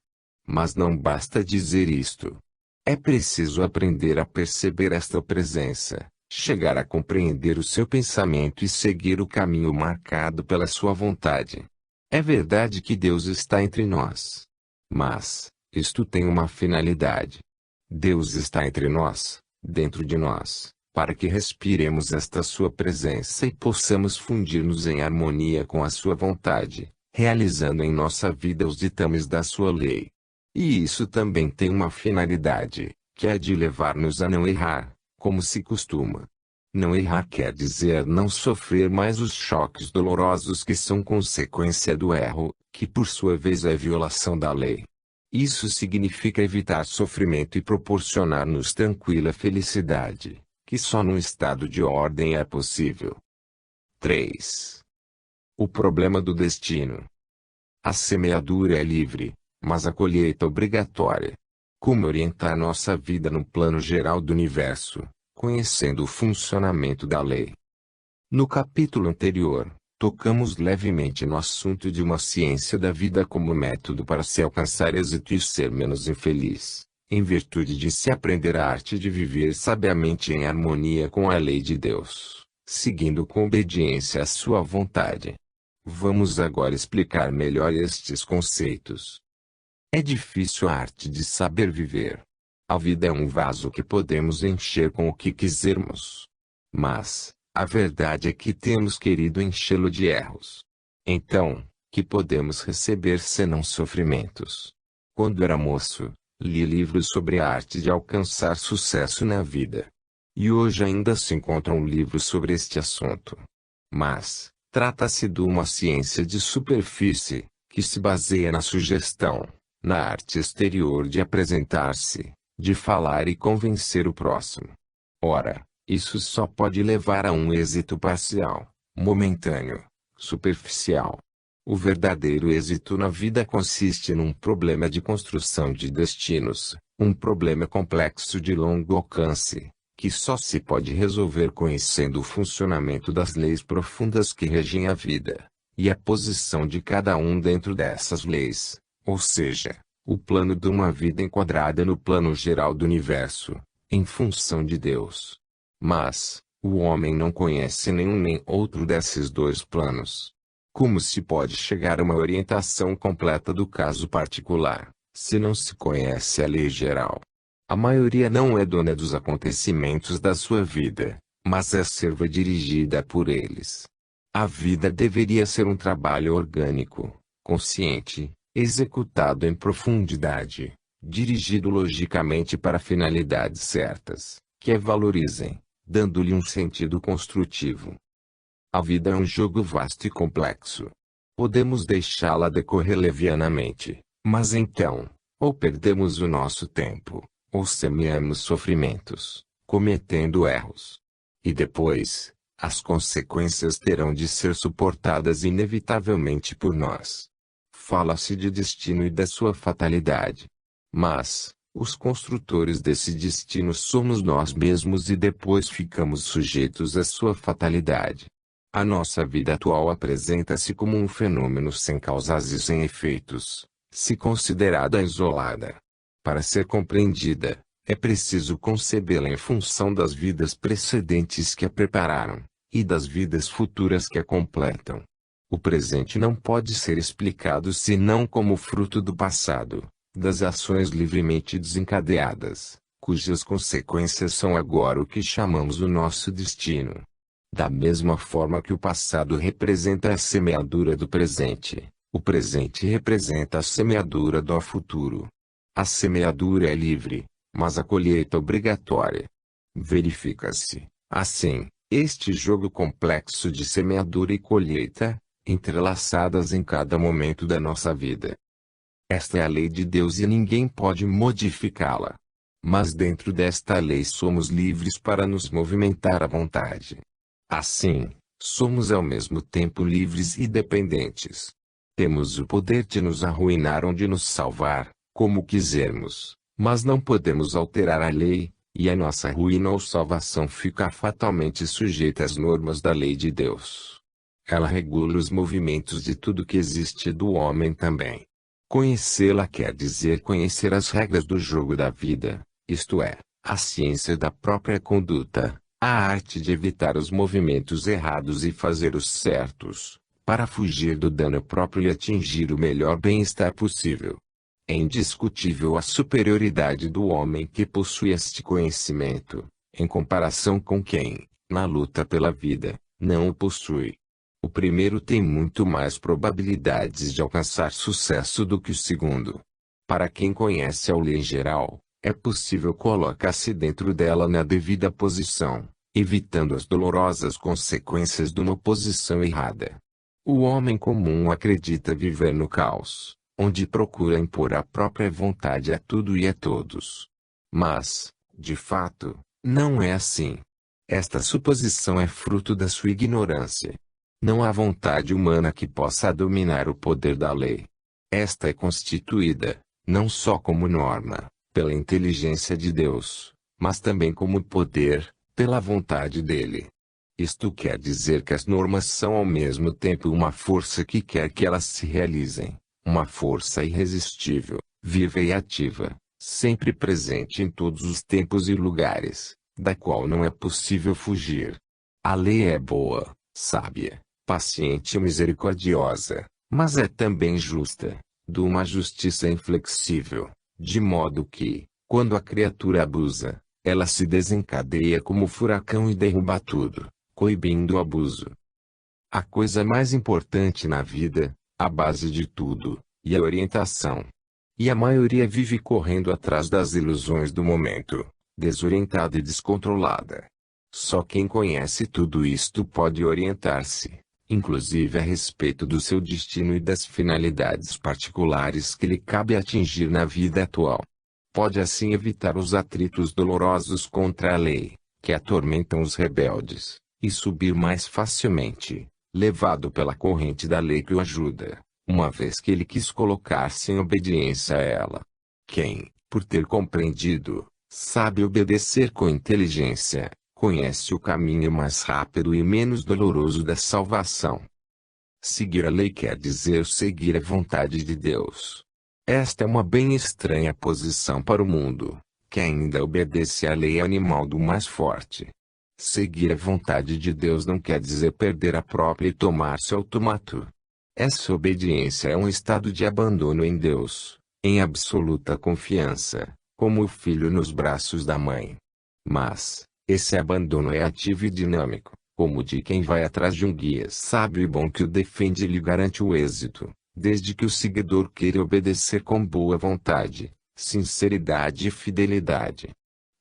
Mas não basta dizer isto. É preciso aprender a perceber esta presença, chegar a compreender o seu pensamento e seguir o caminho marcado pela sua vontade. É verdade que Deus está entre nós. Mas, isto tem uma finalidade. Deus está entre nós, dentro de nós, para que respiremos esta sua presença e possamos fundir-nos em harmonia com a sua vontade, realizando em nossa vida os ditames da sua lei. E isso também tem uma finalidade, que é de levar-nos a não errar, como se costuma. Não errar quer dizer não sofrer mais os choques dolorosos que são consequência do erro, que por sua vez é violação da lei. Isso significa evitar sofrimento e proporcionar-nos tranquila felicidade, que só num estado de ordem é possível. 3. O problema do destino. A semeadura é livre, mas a colheita obrigatória. Como orientar nossa vida no plano geral do universo, conhecendo o funcionamento da lei? No capítulo anterior, tocamos levemente no assunto de uma ciência da vida como método para se alcançar êxito e ser menos infeliz, em virtude de se aprender a arte de viver sabiamente em harmonia com a lei de Deus, seguindo com obediência à sua vontade. Vamos agora explicar melhor estes conceitos. É difícil a arte de saber viver. A vida é um vaso que podemos encher com o que quisermos. Mas, a verdade é que temos querido enchê-lo de erros. Então, que podemos receber senão sofrimentos? Quando era moço, li livros sobre a arte de alcançar sucesso na vida. E hoje ainda se encontra um livro sobre este assunto. Mas, trata-se de uma ciência de superfície, que se baseia na sugestão, na arte exterior de apresentar-se, de falar e convencer o próximo. Ora, isso só pode levar a um êxito parcial, momentâneo, superficial. O verdadeiro êxito na vida consiste num problema de construção de destinos, um problema complexo de longo alcance, que só se pode resolver conhecendo o funcionamento das leis profundas que regem a vida, e a posição de cada um dentro dessas leis, ou seja, o plano de uma vida enquadrada no plano geral do universo, em função de Deus. Mas, o homem não conhece nenhum nem outro desses dois planos. Como se pode chegar a uma orientação completa do caso particular, se não se conhece a lei geral? A maioria não é dona dos acontecimentos da sua vida, mas é serva dirigida por eles. A vida deveria ser um trabalho orgânico, consciente, executado em profundidade, dirigido logicamente para finalidades certas, que a valorizem, dando-lhe um sentido construtivo. A vida é um jogo vasto e complexo. Podemos deixá-la decorrer levianamente, mas então, ou perdemos o nosso tempo, ou semeamos sofrimentos, cometendo erros. E depois, as consequências terão de ser suportadas inevitavelmente por nós. Fala-se de destino e da sua fatalidade. Mas, os construtores desse destino somos nós mesmos e depois ficamos sujeitos à sua fatalidade. A nossa vida atual apresenta-se como um fenômeno sem causas e sem efeitos, se considerada isolada. Para ser compreendida, é preciso concebê-la em função das vidas precedentes que a prepararam, e das vidas futuras que a completam. O presente não pode ser explicado senão como fruto do passado, das ações livremente desencadeadas, cujas consequências são agora o que chamamos o nosso destino. Da mesma forma que o passado representa a semeadura do presente, o presente representa a semeadura do futuro. A semeadura é livre, mas a colheita obrigatória. Verifica-se, assim, este jogo complexo de semeadura e colheita, entrelaçadas em cada momento da nossa vida. Esta é a lei de Deus e ninguém pode modificá-la. Mas dentro desta lei somos livres para nos movimentar à vontade. Assim, somos ao mesmo tempo livres e dependentes. Temos o poder de nos arruinar ou de nos salvar, como quisermos, mas não podemos alterar a lei, e a nossa ruína ou salvação fica fatalmente sujeita às normas da lei de Deus. Ela regula os movimentos de tudo que existe do homem também. Conhecê-la quer dizer conhecer as regras do jogo da vida, isto é, a ciência da própria conduta, a arte de evitar os movimentos errados e fazer os certos, para fugir do dano próprio e atingir o melhor bem-estar possível. É indiscutível a superioridade do homem que possui este conhecimento, em comparação com quem, na luta pela vida, não o possui. O primeiro tem muito mais probabilidades de alcançar sucesso do que o segundo. Para quem conhece a lei em geral, é possível colocar-se dentro dela na devida posição, evitando as dolorosas consequências de uma posição errada. O homem comum acredita viver no caos, onde procura impor a própria vontade a tudo e a todos. Mas, de fato, não é assim. Esta suposição é fruto da sua ignorância. Não há vontade humana que possa dominar o poder da lei. Esta é constituída, não só como norma, pela inteligência de Deus, mas também como poder, pela vontade dele. Isto quer dizer que as normas são ao mesmo tempo uma força que quer que elas se realizem, uma força irresistível, viva e ativa, sempre presente em todos os tempos e lugares, da qual não é possível fugir. A lei é boa, sábia, paciente e misericordiosa, mas é também justa, de uma justiça inflexível, de modo que, quando a criatura abusa, ela se desencadeia como furacão e derruba tudo, coibindo o abuso. A coisa mais importante na vida, a base de tudo, e a orientação. E a maioria vive correndo atrás das ilusões do momento, desorientada e descontrolada. Só quem conhece tudo isto pode orientar-se, inclusive a respeito do seu destino e das finalidades particulares que lhe cabe atingir na vida atual. Pode assim evitar os atritos dolorosos contra a lei, que atormentam os rebeldes, e subir mais facilmente, levado pela corrente da lei que o ajuda, uma vez que ele quis colocar-se em obediência a ela. Quem, por ter compreendido, sabe obedecer com inteligência, conhece o caminho mais rápido e menos doloroso da salvação. Seguir a lei quer dizer seguir a vontade de Deus. Esta é uma bem estranha posição para o mundo, que ainda obedece à lei animal do mais forte. Seguir a vontade de Deus não quer dizer perder a própria e tomar-se automato. Essa obediência é um estado de abandono em Deus, em absoluta confiança, como o filho nos braços da mãe. Mas, esse abandono é ativo e dinâmico, como de quem vai atrás de um guia sábio e bom que o defende e lhe garante o êxito, desde que o seguidor queira obedecer com boa vontade, sinceridade e fidelidade.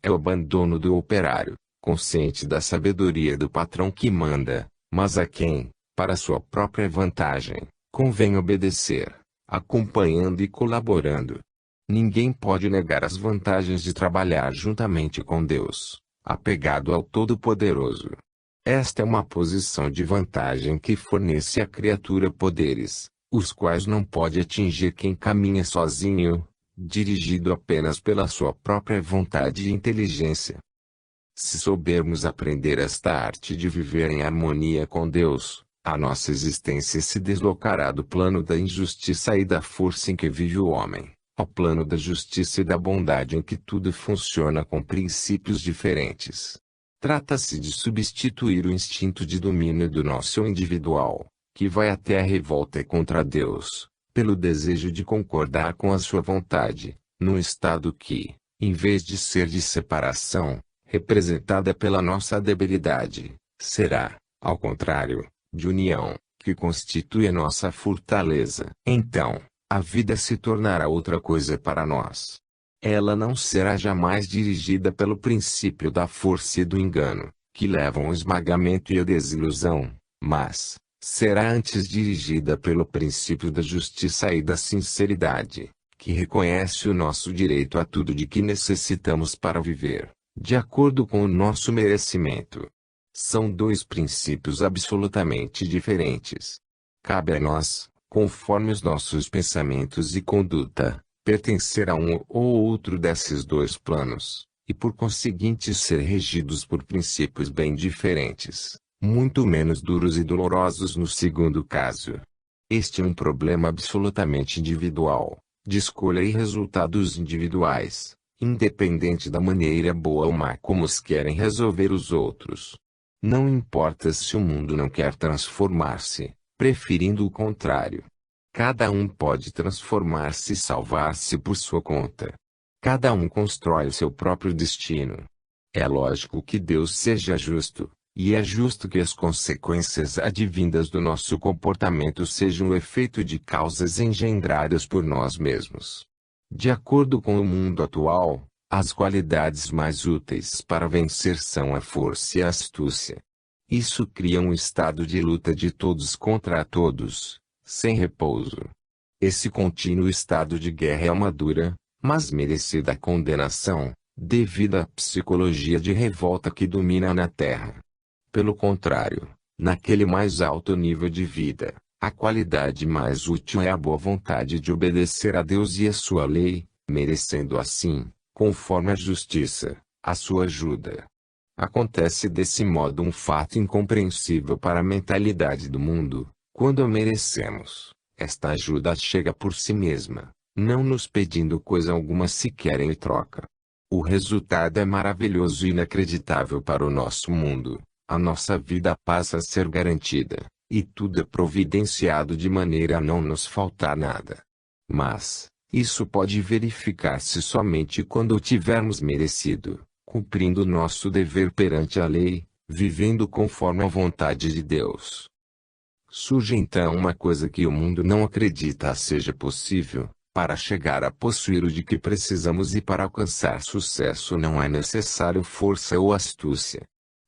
É o abandono do operário, consciente da sabedoria do patrão que manda, mas a quem, para sua própria vantagem, convém obedecer, acompanhando e colaborando. Ninguém pode negar as vantagens de trabalhar juntamente com Deus, apegado ao Todo-Poderoso. Esta é uma posição de vantagem que fornece à criatura poderes, os quais não pode atingir quem caminha sozinho, dirigido apenas pela sua própria vontade e inteligência. Se soubermos aprender esta arte de viver em harmonia com Deus, a nossa existência se deslocará do plano da injustiça e da força em que vive o homem, ao plano da justiça e da bondade em que tudo funciona com princípios diferentes. Trata-se de substituir o instinto de domínio do nosso eu individual, que vai até a revolta contra Deus, pelo desejo de concordar com a sua vontade, num estado que, em vez de ser de separação, representada pela nossa debilidade, será, ao contrário, de união, que constitui a nossa fortaleza. Então, a vida se tornará outra coisa para nós. Ela não será jamais dirigida pelo princípio da força e do engano, que levam ao esmagamento e à desilusão, mas será antes dirigida pelo princípio da justiça e da sinceridade, que reconhece o nosso direito a tudo de que necessitamos para viver, de acordo com o nosso merecimento. São dois princípios absolutamente diferentes. Cabe a nós, conforme os nossos pensamentos e conduta, pertencer a um ou outro desses dois planos, e por conseguinte ser regidos por princípios bem diferentes, muito menos duros e dolorosos no segundo caso. Este é um problema absolutamente individual, de escolha e resultados individuais, independente da maneira boa ou má como os querem resolver os outros. Não importa se o mundo não quer transformar-se, preferindo o contrário. Cada um pode transformar-se e salvar-se por sua conta. Cada um constrói o seu próprio destino. É lógico que Deus seja justo, e é justo que as consequências advindas do nosso comportamento sejam o efeito de causas engendradas por nós mesmos. De acordo com o mundo atual, as qualidades mais úteis para vencer são a força e a astúcia. Isso cria um estado de luta de todos contra todos, sem repouso. Esse contínuo estado de guerra é uma dura, mas merecida condenação, devido à psicologia de revolta que domina na Terra. Pelo contrário, naquele mais alto nível de vida, a qualidade mais útil é a boa vontade de obedecer a Deus e a sua lei, merecendo assim, conforme a justiça, a sua ajuda. Acontece desse modo um fato incompreensível para a mentalidade do mundo. Quando a merecemos, esta ajuda chega por si mesma, não nos pedindo coisa alguma sequer em troca. O resultado é maravilhoso e inacreditável para o nosso mundo. A nossa vida passa a ser garantida, e tudo é providenciado de maneira a não nos faltar nada. Mas, isso pode verificar-se somente quando o tivermos merecido, cumprindo nosso dever perante a lei, vivendo conforme a vontade de Deus. Surge então uma coisa que o mundo não acredita seja possível: para chegar a possuir o de que precisamos e para alcançar sucesso não é necessário força ou astúcia.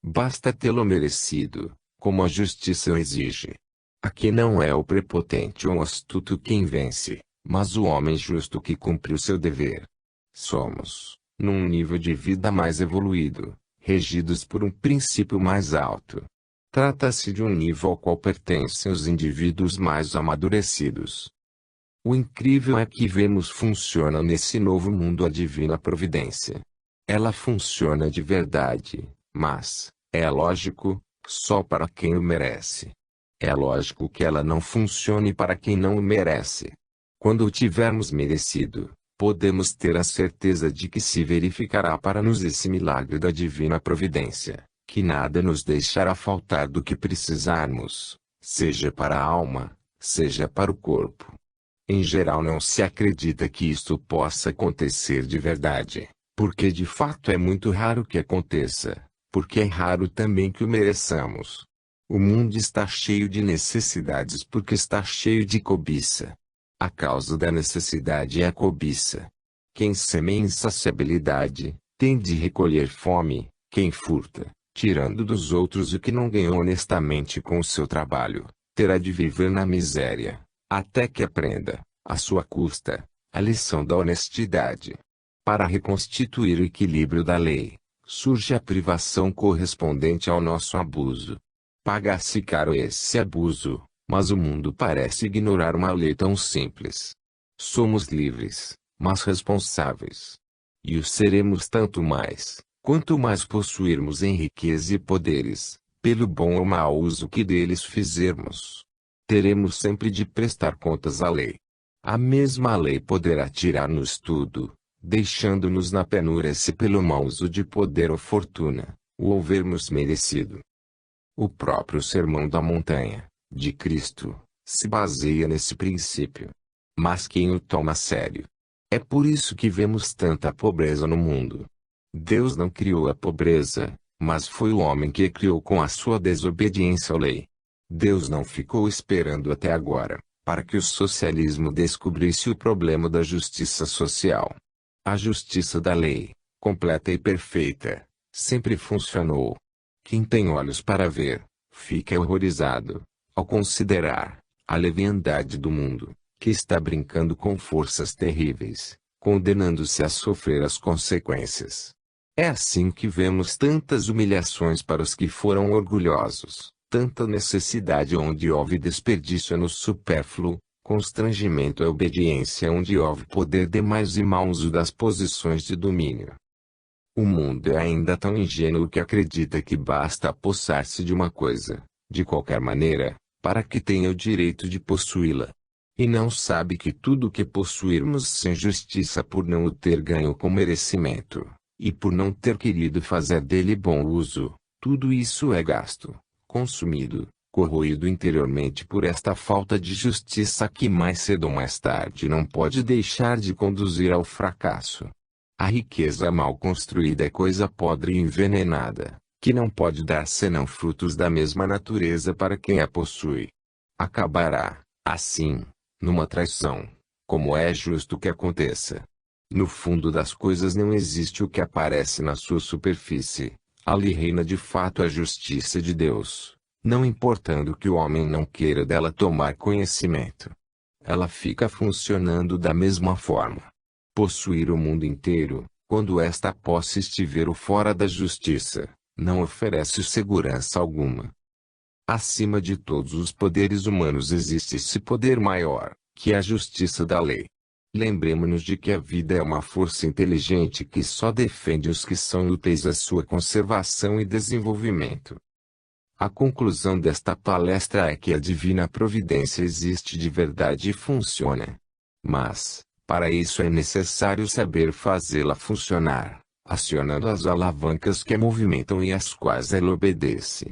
Basta tê-lo merecido, como a justiça o exige. Aqui não é o prepotente ou astuto quem vence, mas o homem justo que cumpre o seu dever. Somos, num nível de vida mais evoluído, regidos por um princípio mais alto. Trata-se de um nível ao qual pertencem os indivíduos mais amadurecidos. O incrível é que vemos funciona nesse novo mundo a divina providência. Ela funciona de verdade, mas, é lógico, só para quem o merece. É lógico que ela não funcione para quem não o merece. Quando o tivermos merecido, podemos ter a certeza de que se verificará para nós esse milagre da divina providência, que nada nos deixará faltar do que precisarmos, seja para a alma, seja para o corpo. Em geral não se acredita que isto possa acontecer de verdade, porque de fato é muito raro que aconteça, porque é raro também que o mereçamos. O mundo está cheio de necessidades porque está cheio de cobiça. A causa da necessidade é a cobiça. Quem semeia insaciabilidade, tem de recolher fome. Quem furta, tirando dos outros o que não ganhou honestamente com o seu trabalho, terá de viver na miséria, até que aprenda, à sua custa, a lição da honestidade. Para reconstituir o equilíbrio da lei, surge a privação correspondente ao nosso abuso. Paga-se caro esse abuso, mas o mundo parece ignorar uma lei tão simples. Somos livres, mas responsáveis. E o seremos tanto mais, quanto mais possuirmos em riqueza e poderes, pelo bom ou mau uso que deles fizermos. Teremos sempre de prestar contas à lei. A mesma lei poderá tirar-nos tudo, deixando-nos na penúria se pelo mau uso de poder ou fortuna, o houvermos merecido. O próprio Sermão da Montanha, de Cristo, se baseia nesse princípio. Mas quem o toma a sério? É por isso que vemos tanta pobreza no mundo. Deus não criou a pobreza, mas foi o homem que a criou com a sua desobediência à lei. Deus não ficou esperando até agora, para que o socialismo descobrisse o problema da justiça social. A justiça da lei, completa e perfeita, sempre funcionou. Quem tem olhos para ver, fica horrorizado, ao considerar a leviandade do mundo, que está brincando com forças terríveis, condenando-se a sofrer as consequências. É assim que vemos tantas humilhações para os que foram orgulhosos, tanta necessidade onde houve desperdício no supérfluo, constrangimento à obediência onde houve poder demais e mau uso das posições de domínio. O mundo é ainda tão ingênuo que acredita que basta apossar-se de uma coisa, de qualquer maneira, para que tenha o direito de possuí-la. E não sabe que tudo o que possuirmos sem justiça por não o ter ganho com merecimento, e por não ter querido fazer dele bom uso, tudo isso é gasto, consumido, corroído interiormente por esta falta de justiça que mais cedo ou mais tarde não pode deixar de conduzir ao fracasso. A riqueza mal construída é coisa podre e envenenada, que não pode dar senão frutos da mesma natureza para quem a possui. Acabará, assim, numa traição, como é justo que aconteça. No fundo das coisas não existe o que aparece na sua superfície. Ali reina de fato a justiça de Deus, não importando que o homem não queira dela tomar conhecimento. Ela fica funcionando da mesma forma. Possuir o mundo inteiro, quando esta posse estiver fora da justiça, não oferece segurança alguma. Acima de todos os poderes humanos existe esse poder maior, que é a justiça da lei. Lembremos-nos de que a vida é uma força inteligente que só defende os que são úteis à sua conservação e desenvolvimento. A conclusão desta palestra é que a divina providência existe de verdade e funciona. Mas, para isso é necessário saber fazê-la funcionar, acionando as alavancas que a movimentam e às quais ela obedece.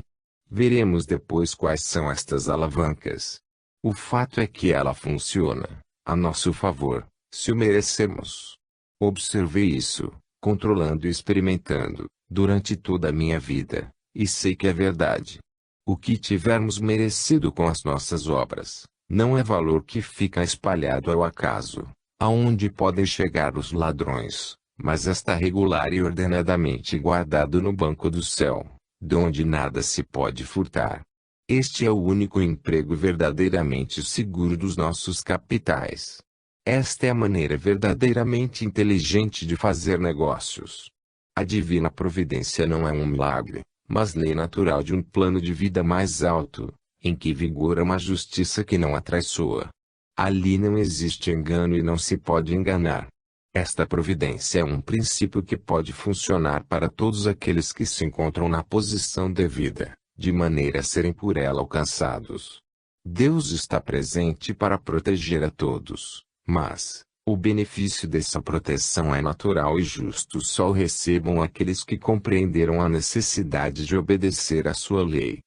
Veremos depois quais são estas alavancas. O fato é que ela funciona, a nosso favor, se o merecermos. Observei isso, controlando e experimentando, durante toda a minha vida, e sei que é verdade. O que tivermos merecido com as nossas obras, não é valor que fica espalhado ao acaso, aonde podem chegar os ladrões, mas está regular e ordenadamente guardado no banco do céu, de onde nada se pode furtar. Este é o único emprego verdadeiramente seguro dos nossos capitais. Esta é a maneira verdadeiramente inteligente de fazer negócios. A divina providência não é um milagre, mas lei natural de um plano de vida mais alto, em que vigora uma justiça que não atraiçoa. Ali não existe engano e não se pode enganar. Esta providência é um princípio que pode funcionar para todos aqueles que se encontram na posição devida, de maneira a serem por ela alcançados. Deus está presente para proteger a todos, mas o benefício dessa proteção é natural e justo. Só o recebam aqueles que compreenderam a necessidade de obedecer à sua lei.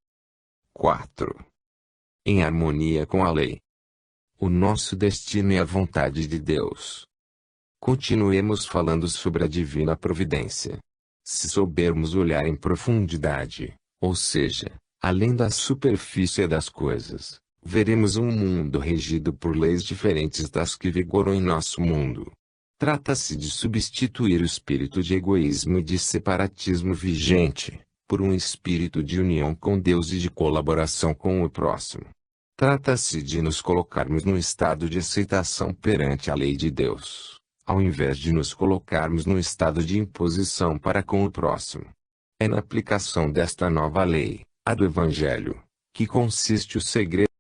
4. Em harmonia com a lei. O nosso destino é a vontade de Deus. Continuemos falando sobre a divina providência. Se soubermos olhar em profundidade, ou seja, além da superfície das coisas, veremos um mundo regido por leis diferentes das que vigoram em nosso mundo. Trata-se de substituir o espírito de egoísmo e de separatismo vigente, por um espírito de união com Deus e de colaboração com o próximo. Trata-se de nos colocarmos num estado de aceitação perante a lei de Deus, ao invés de nos colocarmos num estado de imposição para com o próximo. É na aplicação desta nova lei, a do Evangelho, que consiste o segredo